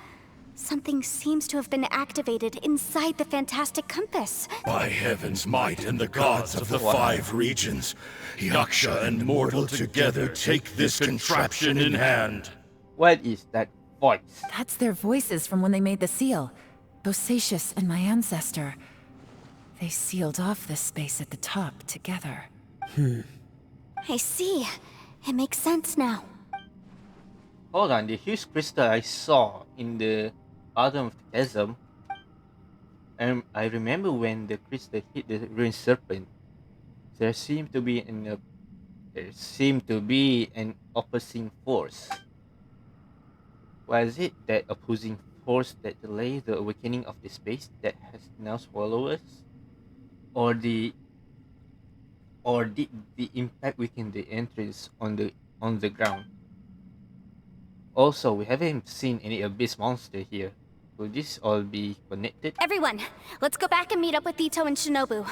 something seems to have been activated inside the fantastic compass. By heaven's might and the gods of the 5 regions, Yaksha and mortal together take this contraption in hand. What is that voice? That's their voices from when they made the seal. Bosacius and my ancestor. They sealed off this space at the top together. I see. It makes sense now. Hold on, the huge crystal I saw in the bottom of the chasm. I remember when the crystal hit the ruined serpent. There seemed to be an opposing force. Was it that opposing force that delayed the awakening of the space that has now swallowed us? Or did the impact weaken the entrance on the ground? Also, we haven't seen any abyss monster here. Will this all be connected? Everyone, let's go back and meet up with Ito and Shinobu.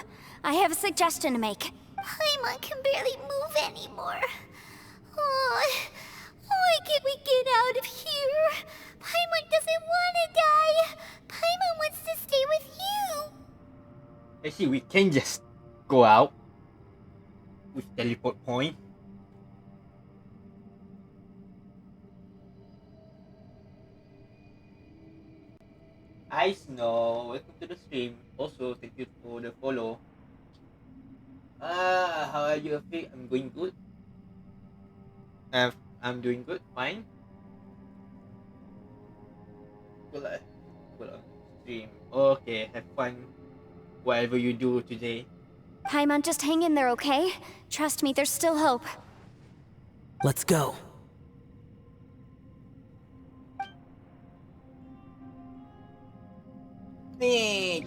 I have a suggestion to make. Paimon can barely move anymore. Oh, why can't we get out of here? Paimon doesn't want I see we can just go out with teleport point. Hi Snow, welcome to the stream. Also, thank you for the follow. How are you? I'm going good. I'm doing good, fine. Well, well on stream. Okay, have fun. Whatever you do today. Paimon, just hang in there, okay? Trust me, there's still hope. Let's go. Nick!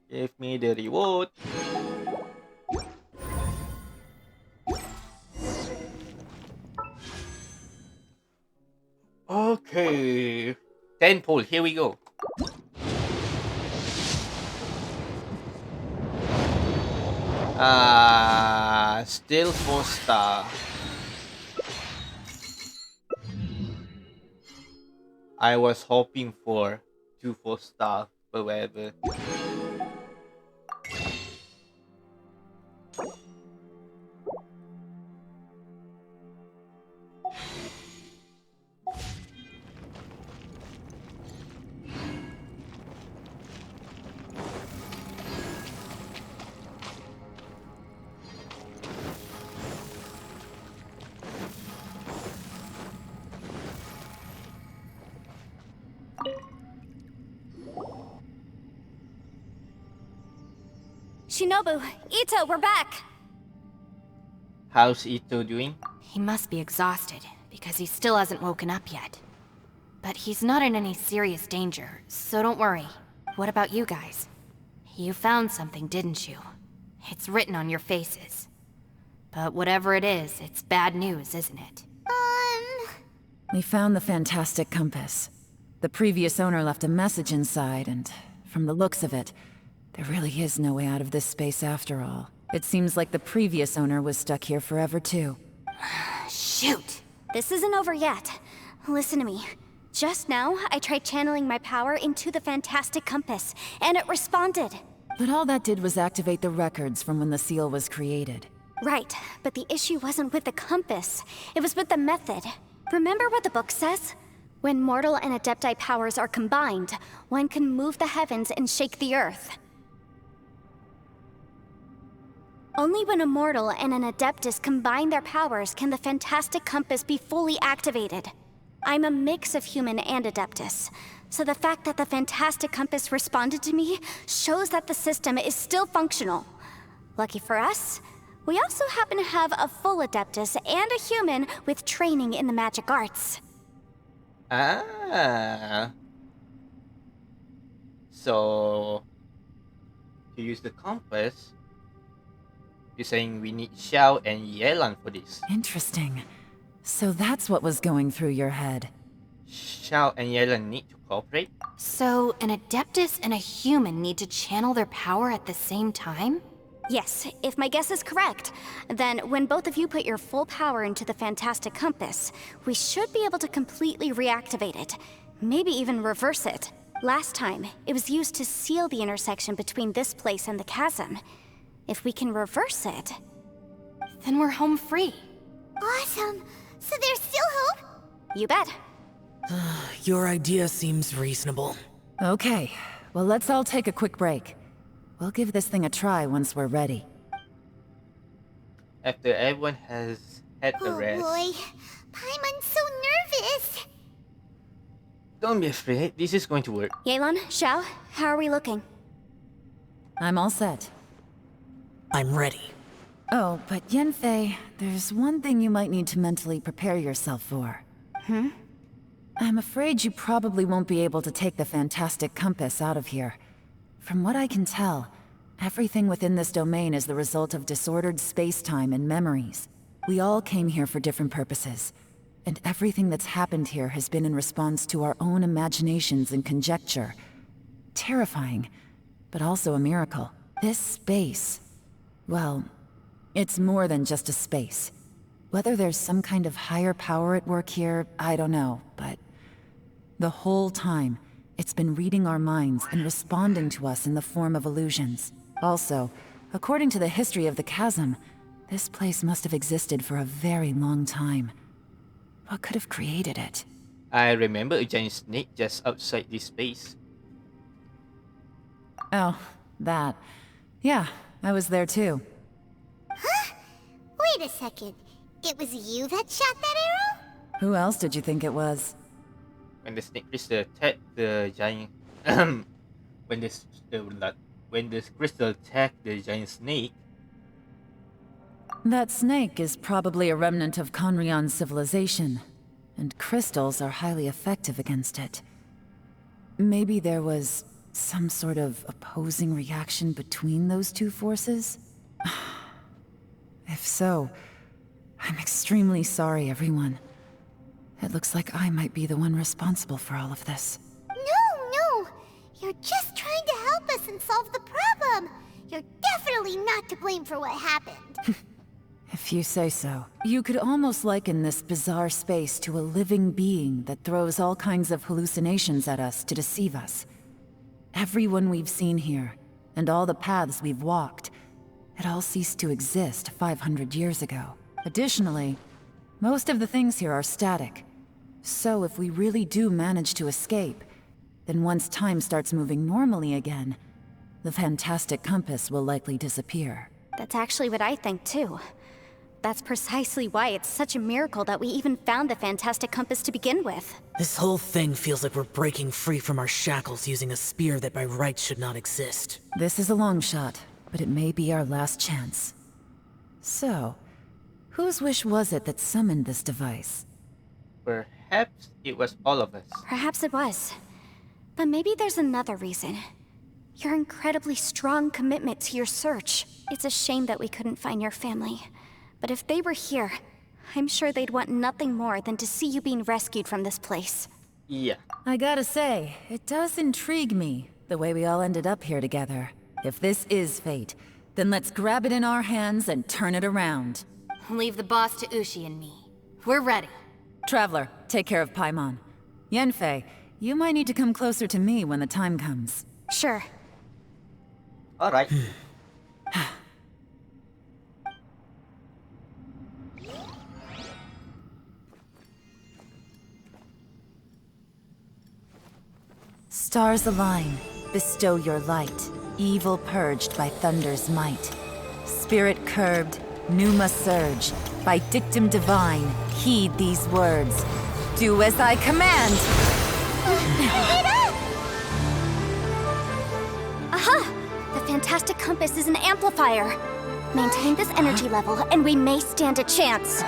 Give me the reward. Okay. 10 pull, here we go. Still 4-star. I was hoping for 2 4-star, but whatever. Shinobu, Ito, we're back! How's Ito doing? He must be exhausted, because he still hasn't woken up yet. But he's not in any serious danger, so don't worry. What about you guys? You found something, didn't you? It's written on your faces. But whatever it is, it's bad news, isn't it? We found the fantastic compass. The previous owner left a message inside, and from the looks of it, there really is no way out of this space after all. It seems like the previous owner was stuck here forever too. Shoot! This isn't over yet. Listen to me. Just now, I tried channeling my power into the fantastic compass, and it responded. But all that did was activate the records from when the seal was created. Right, but the issue wasn't with the compass. It was with the method. Remember what the book says? When mortal and adepti powers are combined, one can move the heavens and shake the earth. Only when a mortal and an adeptus combine their powers can the fantastic compass be fully activated. I'm a mix of human and adeptus, so the fact that the fantastic compass responded to me shows that the system is still functional. Lucky for us, we also happen to have a full adeptus and a human with training in the magic arts. So, to use the compass, you're saying we need Xiao and Yelan for this. Interesting. So that's what was going through your head. Xiao and Yelan need to cooperate? So, an adeptus and a human need to channel their power at the same time? Yes, if my guess is correct, then when both of you put your full power into the fantastic compass, we should be able to completely reactivate it. Maybe even reverse it. Last time, it was used to seal the intersection between this place and the chasm. If we can reverse it... Then we're home free. Awesome! So there's still hope? You bet. Your idea seems reasonable. Okay, well let's all take a quick break. We'll give this thing a try once we're ready. After everyone has had a rest... Oh boy, Paimon's so nervous! Don't be afraid, this is going to work. Yelan, Xiao, how are we looking? I'm all set. I'm ready. Oh, but Yanfei, there's one thing you might need to mentally prepare yourself for. I'm afraid you probably won't be able to take the fantastic compass out of here. From what I can tell, everything within this domain is the result of disordered space-time and memories. We all came here for different purposes, and everything that's happened here has been in response to our own imaginations and conjecture. Terrifying, but also a miracle. This space, well, it's more than just a space. Whether there's some kind of higher power at work here, I don't know, but The whole time, it's been reading our minds and responding to us in the form of illusions. Also, according to the history of the chasm, this place must have existed for a very long time. What could have created it? I remember a giant snake just outside this space. Oh, that. Yeah, I was there too. Huh? Wait a second. It was you that shot that arrow? Who else did you think it was? When the snake crystal attacked the giant, when the crystal attacked the giant snake. That snake is probably a remnant of Conrion's civilization, and crystals are highly effective against it. Maybe there was some sort of opposing reaction between those two forces? If so, I'm extremely sorry, everyone. It looks like I might be the one responsible for all of this. No! You're just trying to help us and solve the problem! You're definitely not to blame for what happened. If you say so. You could almost liken this bizarre space to a living being that throws all kinds of hallucinations at us to deceive us. Everyone we've seen here, and all the paths we've walked, it all ceased to exist 500 years ago. Additionally, most of the things here are static. So if we really do manage to escape, then once time starts moving normally again, the fantastic compass will likely disappear. That's actually what I think too. That's precisely why it's such a miracle that we even found the fantastic compass to begin with. This whole thing feels like we're breaking free from our shackles using a spear that by rights should not exist. This is a long shot, but it may be our last chance. So, whose wish was it that summoned this device? Perhaps it was all of us. Perhaps it was. But maybe there's another reason. Your incredibly strong commitment to your search. It's a shame that we couldn't find your family. But if they were here, I'm sure they'd want nothing more than to see you being rescued from this place. Yeah. I gotta say, it does intrigue me, the way we all ended up here together. If this is fate, then let's grab it in our hands and turn it around. Leave the boss to Ushi and me. We're ready. Traveler, take care of Paimon. Yanfei, you might need to come closer to me when the time comes. Sure. Alright. Stars align, bestow your light. Evil purged by thunder's might. Spirit curbed, pneuma surge. By dictum divine, heed these words. Do as I command! Aha! The fantastic compass is an amplifier. Maintain this energy level, and we may stand a chance.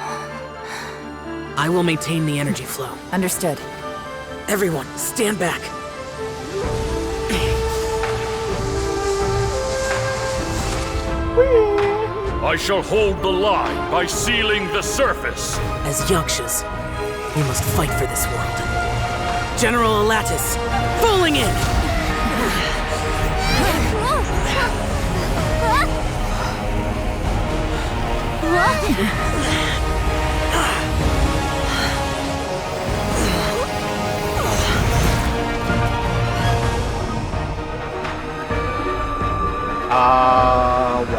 I will maintain the energy flow. Understood. Everyone, stand back. I shall hold the line by sealing the surface. As Yakshas, we must fight for this world. General Alatus, falling in!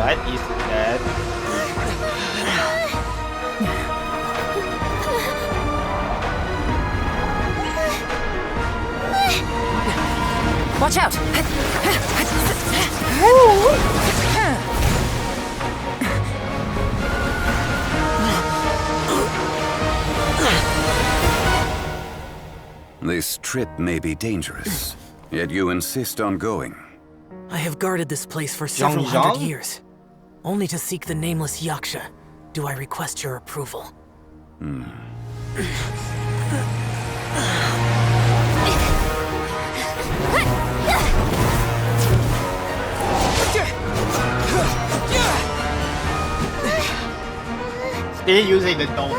What is that? Watch out! This trip may be dangerous, yet you insist on going. I have guarded this place for several Zhang? hundred years. Only to seek the nameless Yaksha, do I request your approval. Still using the dome.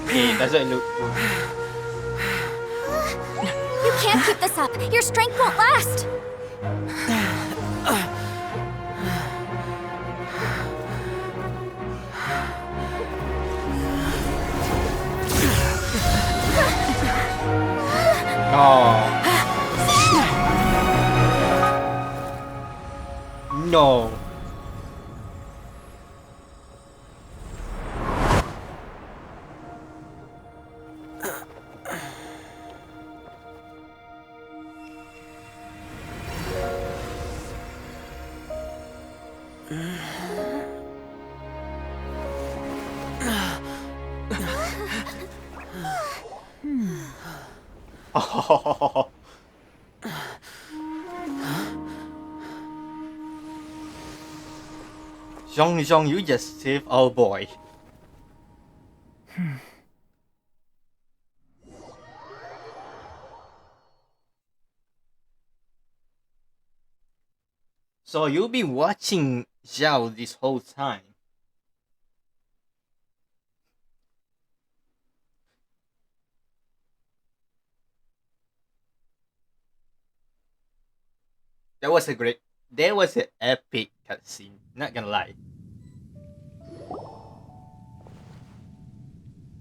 It doesn't look good. You can't keep this up. Your strength won't last. No. No. Oh. Zhong, you just saved our boy. So you'll be watching Zhao this whole time. That was an epic cutscene, not gonna lie.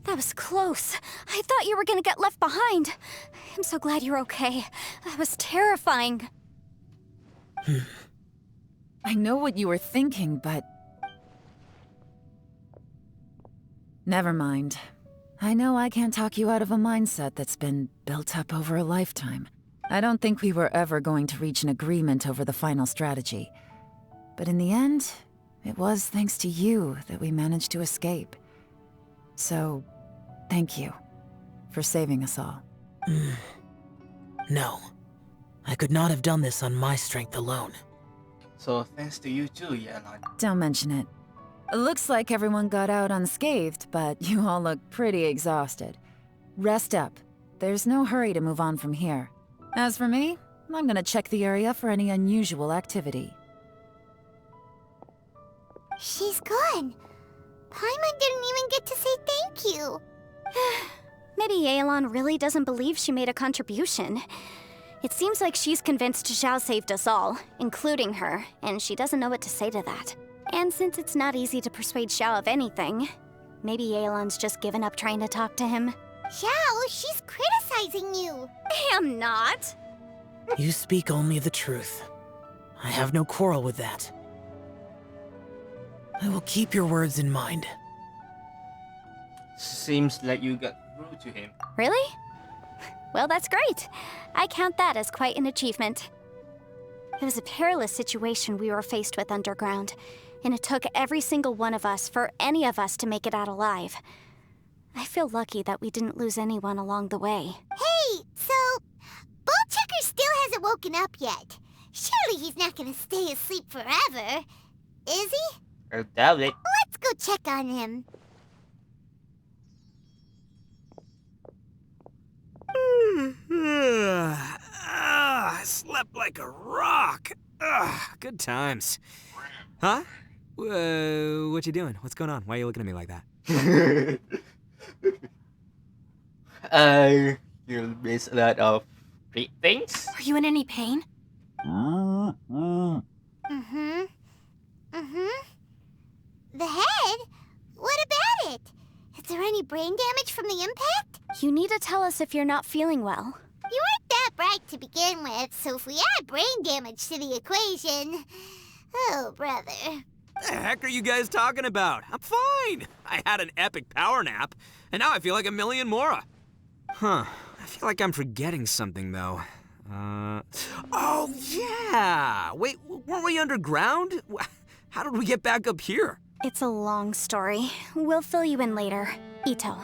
That was close. I thought you were gonna get left behind. I'm so glad you're okay. That was terrifying. I know what you were thinking, but... Never mind. I know I can't talk you out of a mindset that's been built up over a lifetime. I don't think we were ever going to reach an agreement over the final strategy. But in the end, it was thanks to you that we managed to escape. So, thank you for saving us all. No. I could not have done this on my strength alone. So thanks to you too, Yelan. Don't mention it. It looks like everyone got out unscathed, but you all look pretty exhausted. Rest up. There's no hurry to move on from here. As for me, I'm gonna check the area for any unusual activity. She's gone. Paimon didn't even get to say thank you. Maybe Yelan really doesn't believe she made a contribution. It seems like she's convinced Zhao saved us all, including her, and she doesn't know what to say to that. And since it's not easy to persuade Zhao of anything, maybe Yelan's just given up trying to talk to him. Zhao, she's criticizing you. I am not. You speak only the truth. I have no quarrel with that. I will keep your words in mind. Seems like you got through to him. Really? Well, that's great. I count that as quite an achievement. It was a perilous situation we were faced with underground, and it took every single one of us for any of us to make it out alive. I feel lucky that we didn't lose anyone along the way. Hey, so Ballchecker still hasn't woken up yet. Surely he's not gonna stay asleep forever, is he? I doubt it. Let's go check on him. I slept like a rock. Good times. Huh? What you doing? What's going on? Why are you looking at me like that? You miss a lot of great things. Are you in any pain? Mm-hmm. The head? What about it? Is there any brain damage from the impact? You need to tell us if you're not feeling well. You weren't that bright to begin with, so if we add brain damage to the equation... Oh, brother. The heck are you guys talking about? I'm fine. I had an epic power nap, and now I feel like a million more. Huh. I feel like I'm forgetting something, though. Oh, yeah! Wait, weren't we underground? How did we get back up here? It's a long story. We'll fill you in later. Ito,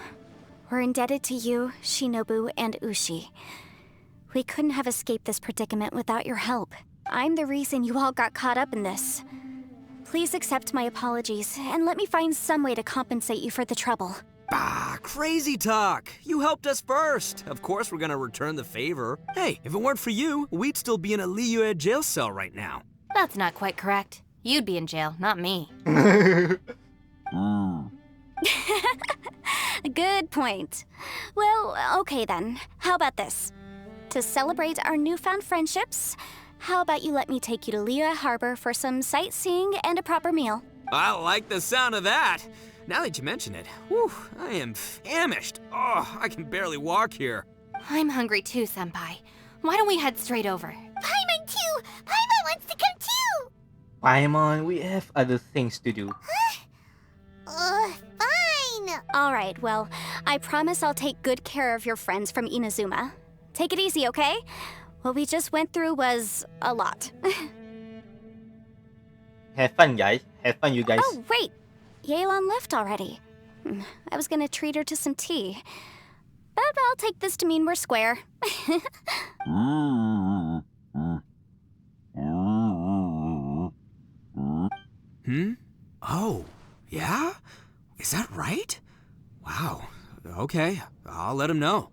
we're indebted to you, Shinobu, and Ushi. We couldn't have escaped this predicament without your help. I'm the reason you all got caught up in this. Please accept my apologies, and let me find some way to compensate you for the trouble. Bah, crazy talk. You helped us first. Of course we're gonna return the favor. Hey, if it weren't for you, we'd still be in a Liyue jail cell right now. That's not quite correct. You'd be in jail, not me. Good point. Well, okay then. How about this? To celebrate our newfound friendships, how about you let me take you to Liyue Harbor for some sightseeing and a proper meal? I like the sound of that. Now that you mention it, whew, I am famished. Oh, I can barely walk here. I'm hungry too, Senpai. Why don't we head straight over? Paimon too! Paimon wants to come too! Paimon, we have other things to do. Fine! Alright, well, I promise I'll take good care of your friends from Inazuma. Take it easy, okay? What we just went through was a lot. Have fun, guys. Have fun, you guys. Oh, wait! Yelan left already. I was gonna treat her to some tea. But I'll take this to mean we're square. Oh, yeah? Is that right? Wow. Okay, I'll let him know.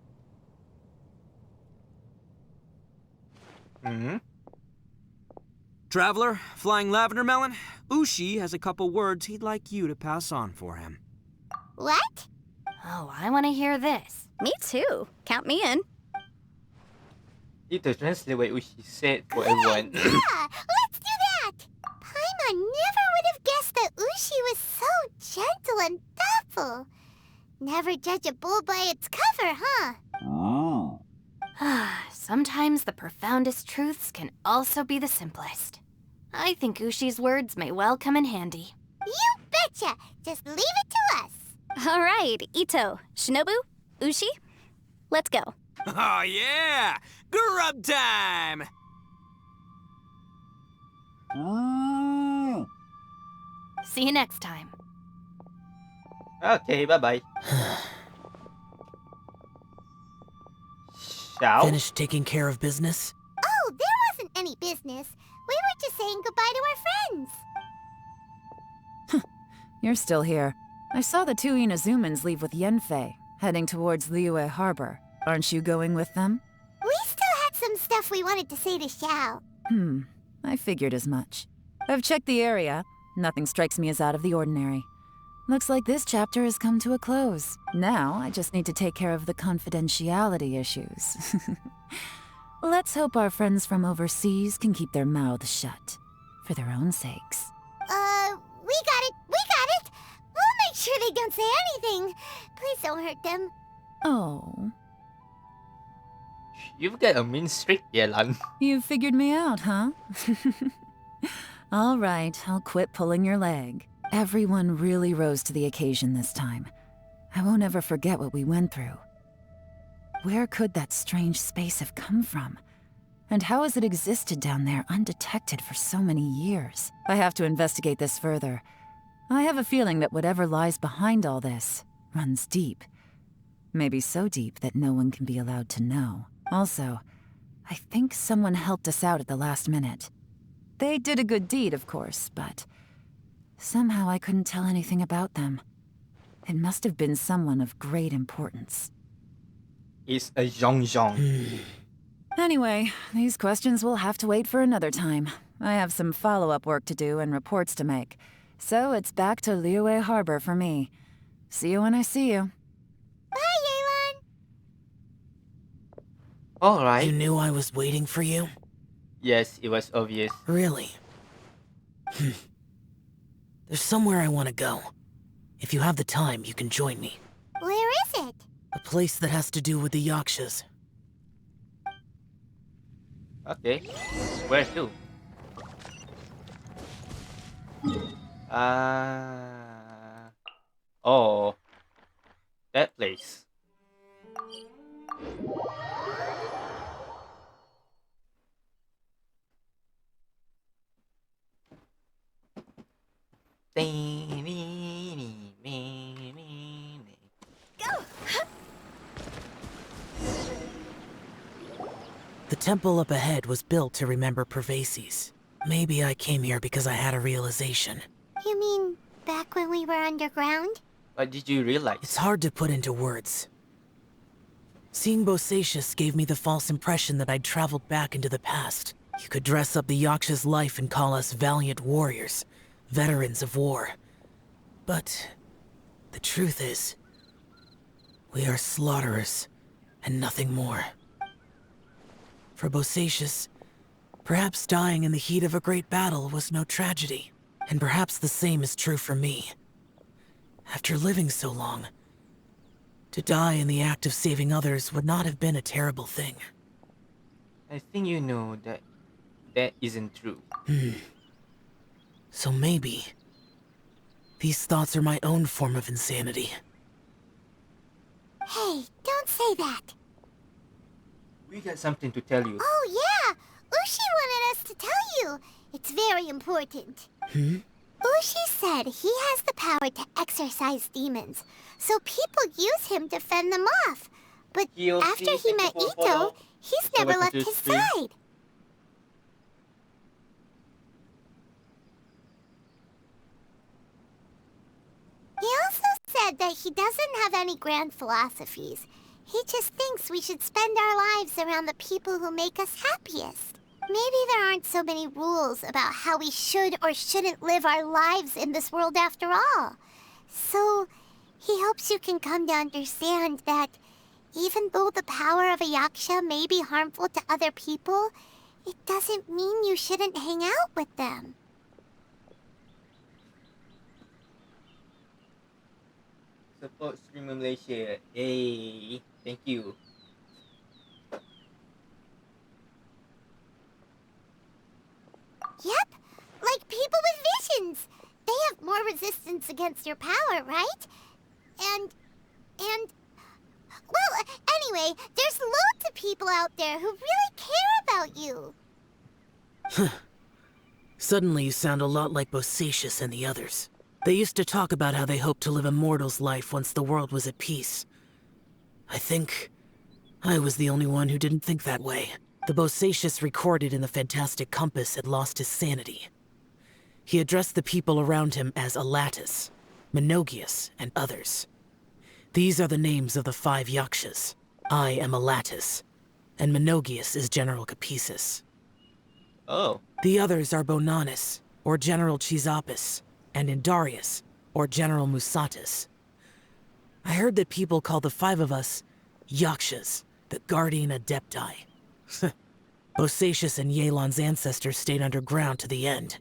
Traveler, Flying Lavender Melon, Ushi has a couple words he'd like you to pass on for him. What? Oh, I want to hear this. Me too. Count me in. Need to translate what Ushi said for everyone. Yeah, let's do that! Paimon never would have guessed that Ushi was so gentle and thoughtful. Never judge a bull by its cover, huh? Sometimes the profoundest truths can also be the simplest. I think Ushi's words may well come in handy. You betcha! Just leave it to us! Alright, Ito, Shinobu, Ushi, let's go. Oh, yeah! Grub time! See you next time. Okay, bye-bye. Ciao. Finished taking care of business? Oh, there wasn't any business. We were just saying goodbye to our friends. You're still here. I saw the two Inazumans leave with Yenfei, heading towards Liyue Harbor. Aren't you going with them? We still had some stuff we wanted to say to Xiao. I figured as much. I've checked the area. Nothing strikes me as out of the ordinary. Looks like this chapter has come to a close. Now, I just need to take care of the confidentiality issues. Let's hope our friends from overseas can keep their mouths shut. For their own sakes. We got it! We got it! We'll make sure they don't say anything. Please don't hurt them. Oh. You've got a mean streak, Yelan. You figured me out, huh? All right, I'll quit pulling your leg. Everyone really rose to the occasion this time. I won't ever forget what we went through. Where could that strange space have come from? And how has it existed down there undetected for so many years? I have to investigate this further. I have a feeling that whatever lies behind all this runs deep. Maybe so deep that no one can be allowed to know. Also, I think someone helped us out at the last minute. They did a good deed, of course, but somehow I couldn't tell anything about them. It must have been someone of great importance. It's a Zhong. Anyway, these questions will have to wait for another time. I have some follow-up work to do and reports to make. So it's back to Liyue Harbor for me. See you when I see you. Bye, Yelan! Alright. You knew I was waiting for you? Yes, it was obvious. Really? There's somewhere I want to go. If you have the time, you can join me. Where is it? A place that has to do with the Yakshas. Okay. Where to? Oh. That place. The temple up ahead was built to remember Pervases. Maybe I came here because I had a realization. You mean back when we were underground? What did you realize? It's hard to put into words. Seeing Bosacius gave me the false impression that I'd traveled back into the past. You could dress up the Yaksha's life and call us valiant warriors, veterans of war. But The truth is, we are slaughterers and nothing more. For Bosacius, perhaps dying in the heat of a great battle was no tragedy. And perhaps the same is true for me. After living so long, to die in the act of saving others would not have been a terrible thing. I think you know that that isn't true. So maybe these thoughts are my own form of insanity. Hey, don't say that. We got something to tell you. Oh yeah, Ushi wanted us to tell you. It's very important. Ushi said he has the power to exorcise demons, so people use him to fend them off. But Kiyoshi, after he thank met you for Ito, follow. he's never Welcome left to the his stream. side. He also said that he doesn't have any grand philosophies. He just thinks we should spend our lives around the people who make us happiest. Maybe there aren't so many rules about how we should or shouldn't live our lives in this world after all. So, he hopes you can come to understand that even though the power of a yaksha may be harmful to other people, it doesn't mean you shouldn't hang out with them. Support Stream Malaysia. Hey, thank you. Yep, like people with visions. They have more resistance against your power, right? And... Well, anyway, there's loads of people out there who really care about you. Suddenly you sound a lot like Bosacius and the others. They used to talk about how they hoped to live a mortal's life once the world was at peace. I think I was the only one who didn't think that way. The Bosacius recorded in the Fantastic Compass had lost his sanity. He addressed the people around him as Alatus, Menogius, and others. These are the names of the 5 yakshas. I am Alatus, and Menogius is General Capisis. Oh. The others are Bonanis, or General Chisapis, and Indarius, or General Musatus. I heard that people call the 5 of us Yakshas, the Guardian Adepti. Bosacius and Yelan's ancestors stayed underground to the end.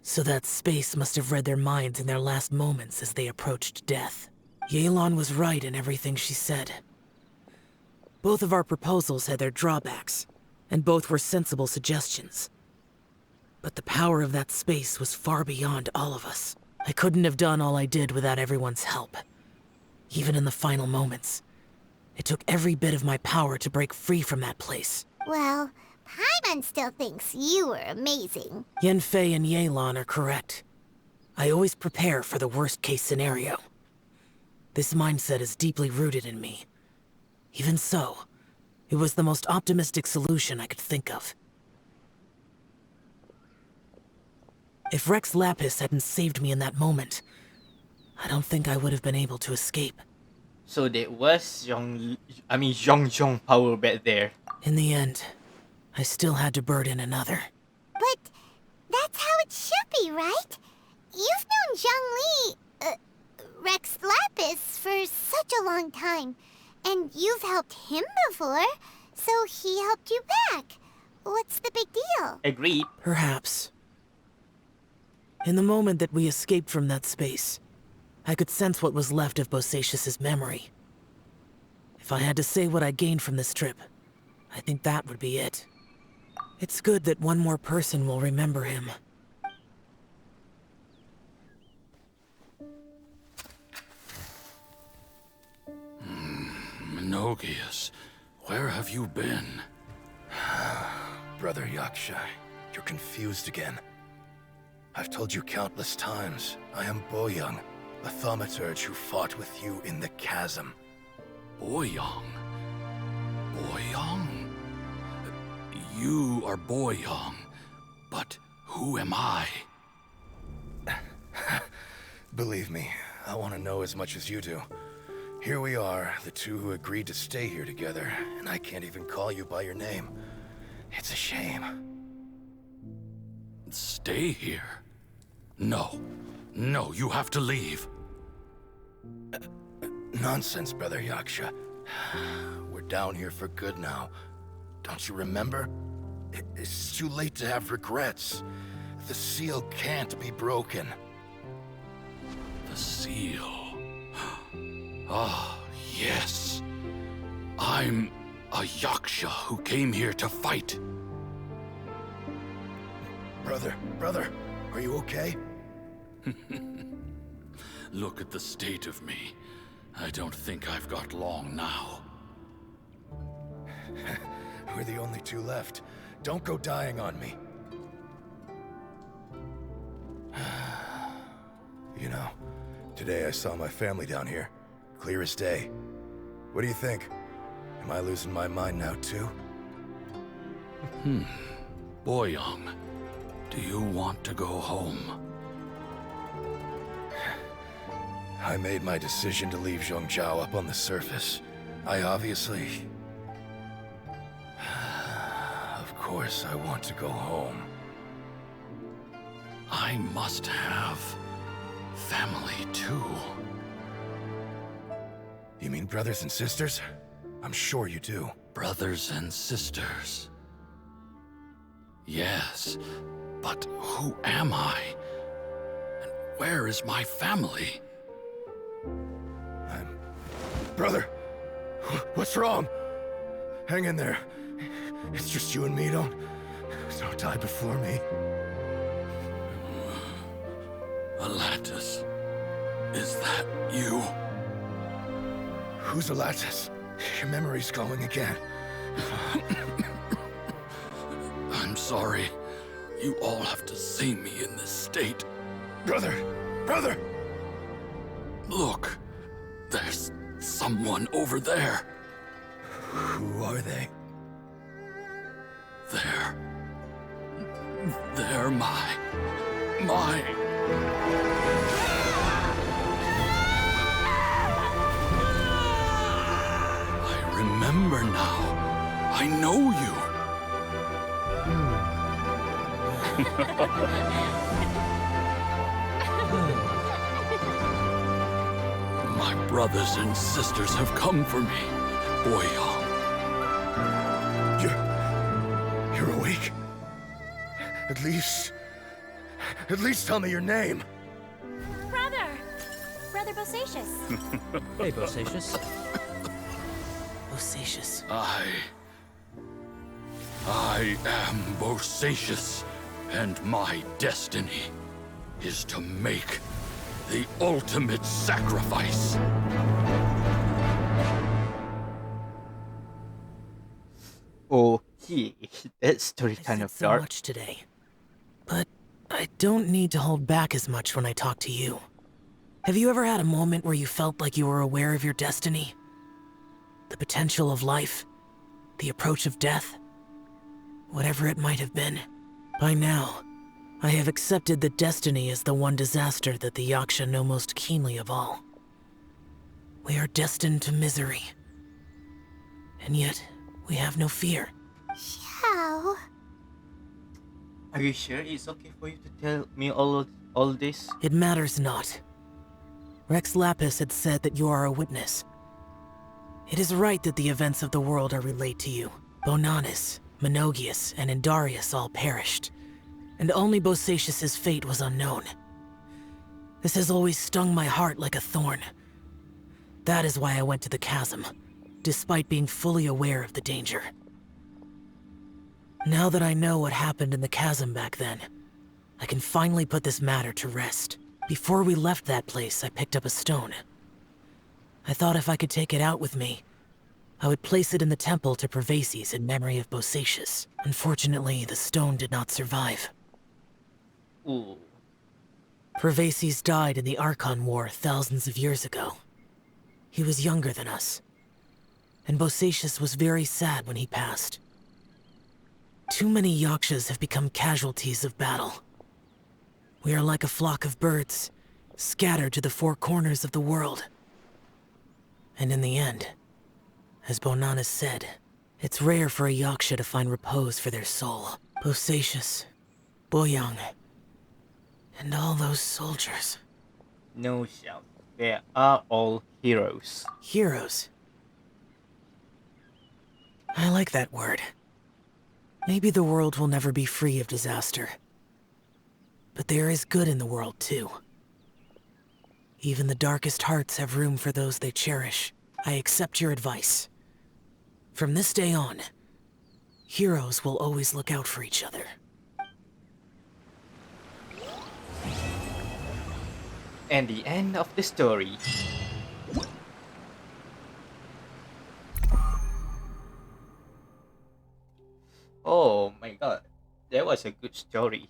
So that space must have read their minds in their last moments as they approached death. Yelan was right in everything she said. Both of our proposals had their drawbacks, and both were sensible suggestions. But the power of that space was far beyond all of us. I couldn't have done all I did without everyone's help. Even in the final moments, it took every bit of my power to break free from that place. Well, Paimon still thinks you were amazing. Yanfei and Yelan are correct. I always prepare for the worst-case scenario. This mindset is deeply rooted in me. Even so, it was the most optimistic solution I could think of. If Rex Lapis hadn't saved me in that moment, I don't think I would have been able to escape. So there was Zhong power back there. In the end, I still had to burden another. But that's how it should be, right? You've known Zhang Li, Rex Lapis, for such a long time. And you've helped him before, so he helped you back. What's the big deal? Agreed. Perhaps. In the moment that we escaped from that space, I could sense what was left of Bosacius's memory. If I had to say what I gained from this trip, I think that would be it. It's good that one more person will remember him. Menogius, where have you been? Brother Yaksha, you're confused again. I've told you countless times, I am Boyoung, a thaumaturge who fought with you in the chasm. Boyoung? Boyoung? You are Boyoung, but who am I? Believe me, I want to know as much as you do. Here we are, the two who agreed to stay here together, and I can't even call you by your name. It's a shame. Stay here? No. No, you have to leave. Nonsense, Brother Yaksha. We're down here for good now. Don't you remember? It's too late to have regrets. The seal can't be broken. The seal. Ah, yes. I'm a Yaksha who came here to fight. Brother, are you okay? Look at the state of me. I don't think I've got long now. We're the only two left. Don't go dying on me. You know, today I saw my family down here. Clear as day. What do you think? Am I losing my mind now too? Boyang, do you want to go home? I made my decision to leave Zhongzhou up on the surface. I obviously... Of course I want to go home. I must have family too. You mean brothers and sisters? I'm sure you do. Brothers and sisters. Yes, but who am I? And where is my family? Brother! What's wrong? Hang in there. It's just you and me, don't die before me. Alatus, is that you? Who's Alatus? Your memory's going again. I'm sorry. You all have to see me in this state. Brother! Look, there's someone over there. Who are they? They're my... I remember now. I know you. My brothers and sisters have come for me, Boyang. You're awake? At least tell me your name. Brother Bosacius. Hey, Bosacius. Bosacius. I am Bosacius, and my destiny is to make the ultimate sacrifice. Okay, that story kind I of said so dark. much today, but I don't need to hold back as much when I talk to you. Have you ever had a moment where you felt like you were aware of your destiny? The potential of life? The approach of death? Whatever it might have been. By now, I have accepted that destiny is the one disaster that the Yaksha know most keenly of all. We are destined to misery. And yet, we have no fear. Xiao. Are you sure it's okay for you to tell me all this? It matters not. Rex Lapis had said that you are a witness. It is right that the events of the world are relayed to you. Bonanis, Menogius, and Indarius all perished, and only Bosacius's fate was unknown. This has always stung my heart like a thorn. That is why I went to the chasm, despite being fully aware of the danger. Now that I know what happened in the chasm back then, I can finally put this matter to rest. Before we left that place, I picked up a stone. I thought if I could take it out with me, I would place it in the temple to Pervases in memory of Bosacius. Unfortunately, the stone did not survive. Ooh. Pervases died in the Archon War thousands of years ago. He was younger than us, and Bosacius was very sad when he passed. Too many Yakshas have become casualties of battle. We are like a flock of birds, scattered to the four corners of the world. And in the end, as Bonanis said, it's rare for a Yaksha to find repose for their soul. Bosacius, Boyang, and all those soldiers. No shout. They are all heroes. Heroes. I like that word. Maybe the world will never be free of disaster. But there is good in the world, too. Even the darkest hearts have room for those they cherish. I accept your advice. From this day on, heroes will always look out for each other. And the end of the story. Oh my god, that was a good story.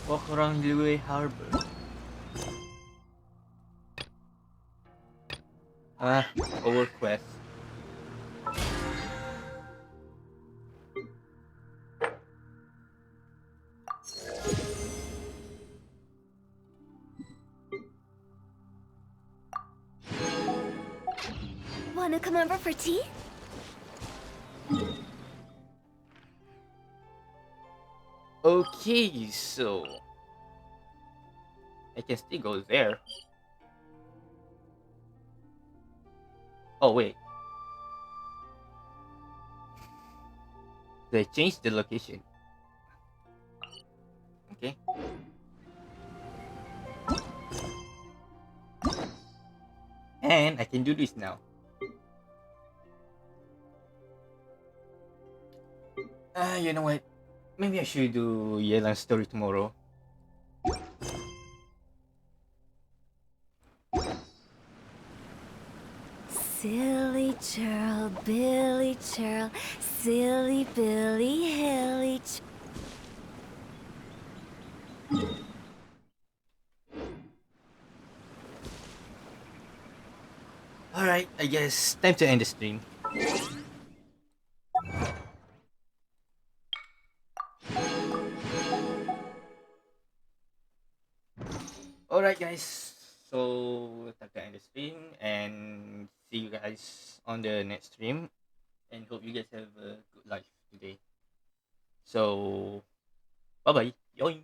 Walk around Liyue Harbor. Our quest. Wanna come over for tea? Okay, so I can still go there. Oh wait, they changed the location. Okay. And I can do this now. You know what? Maybe I should do Yelan's story tomorrow. Silly churl, Billy churl, silly Billy Hilly Alright, I guess time to end the stream. Alright guys, so time to end the stream and see you guys on the next stream and hope you guys have a good life today. So bye bye. Yoink.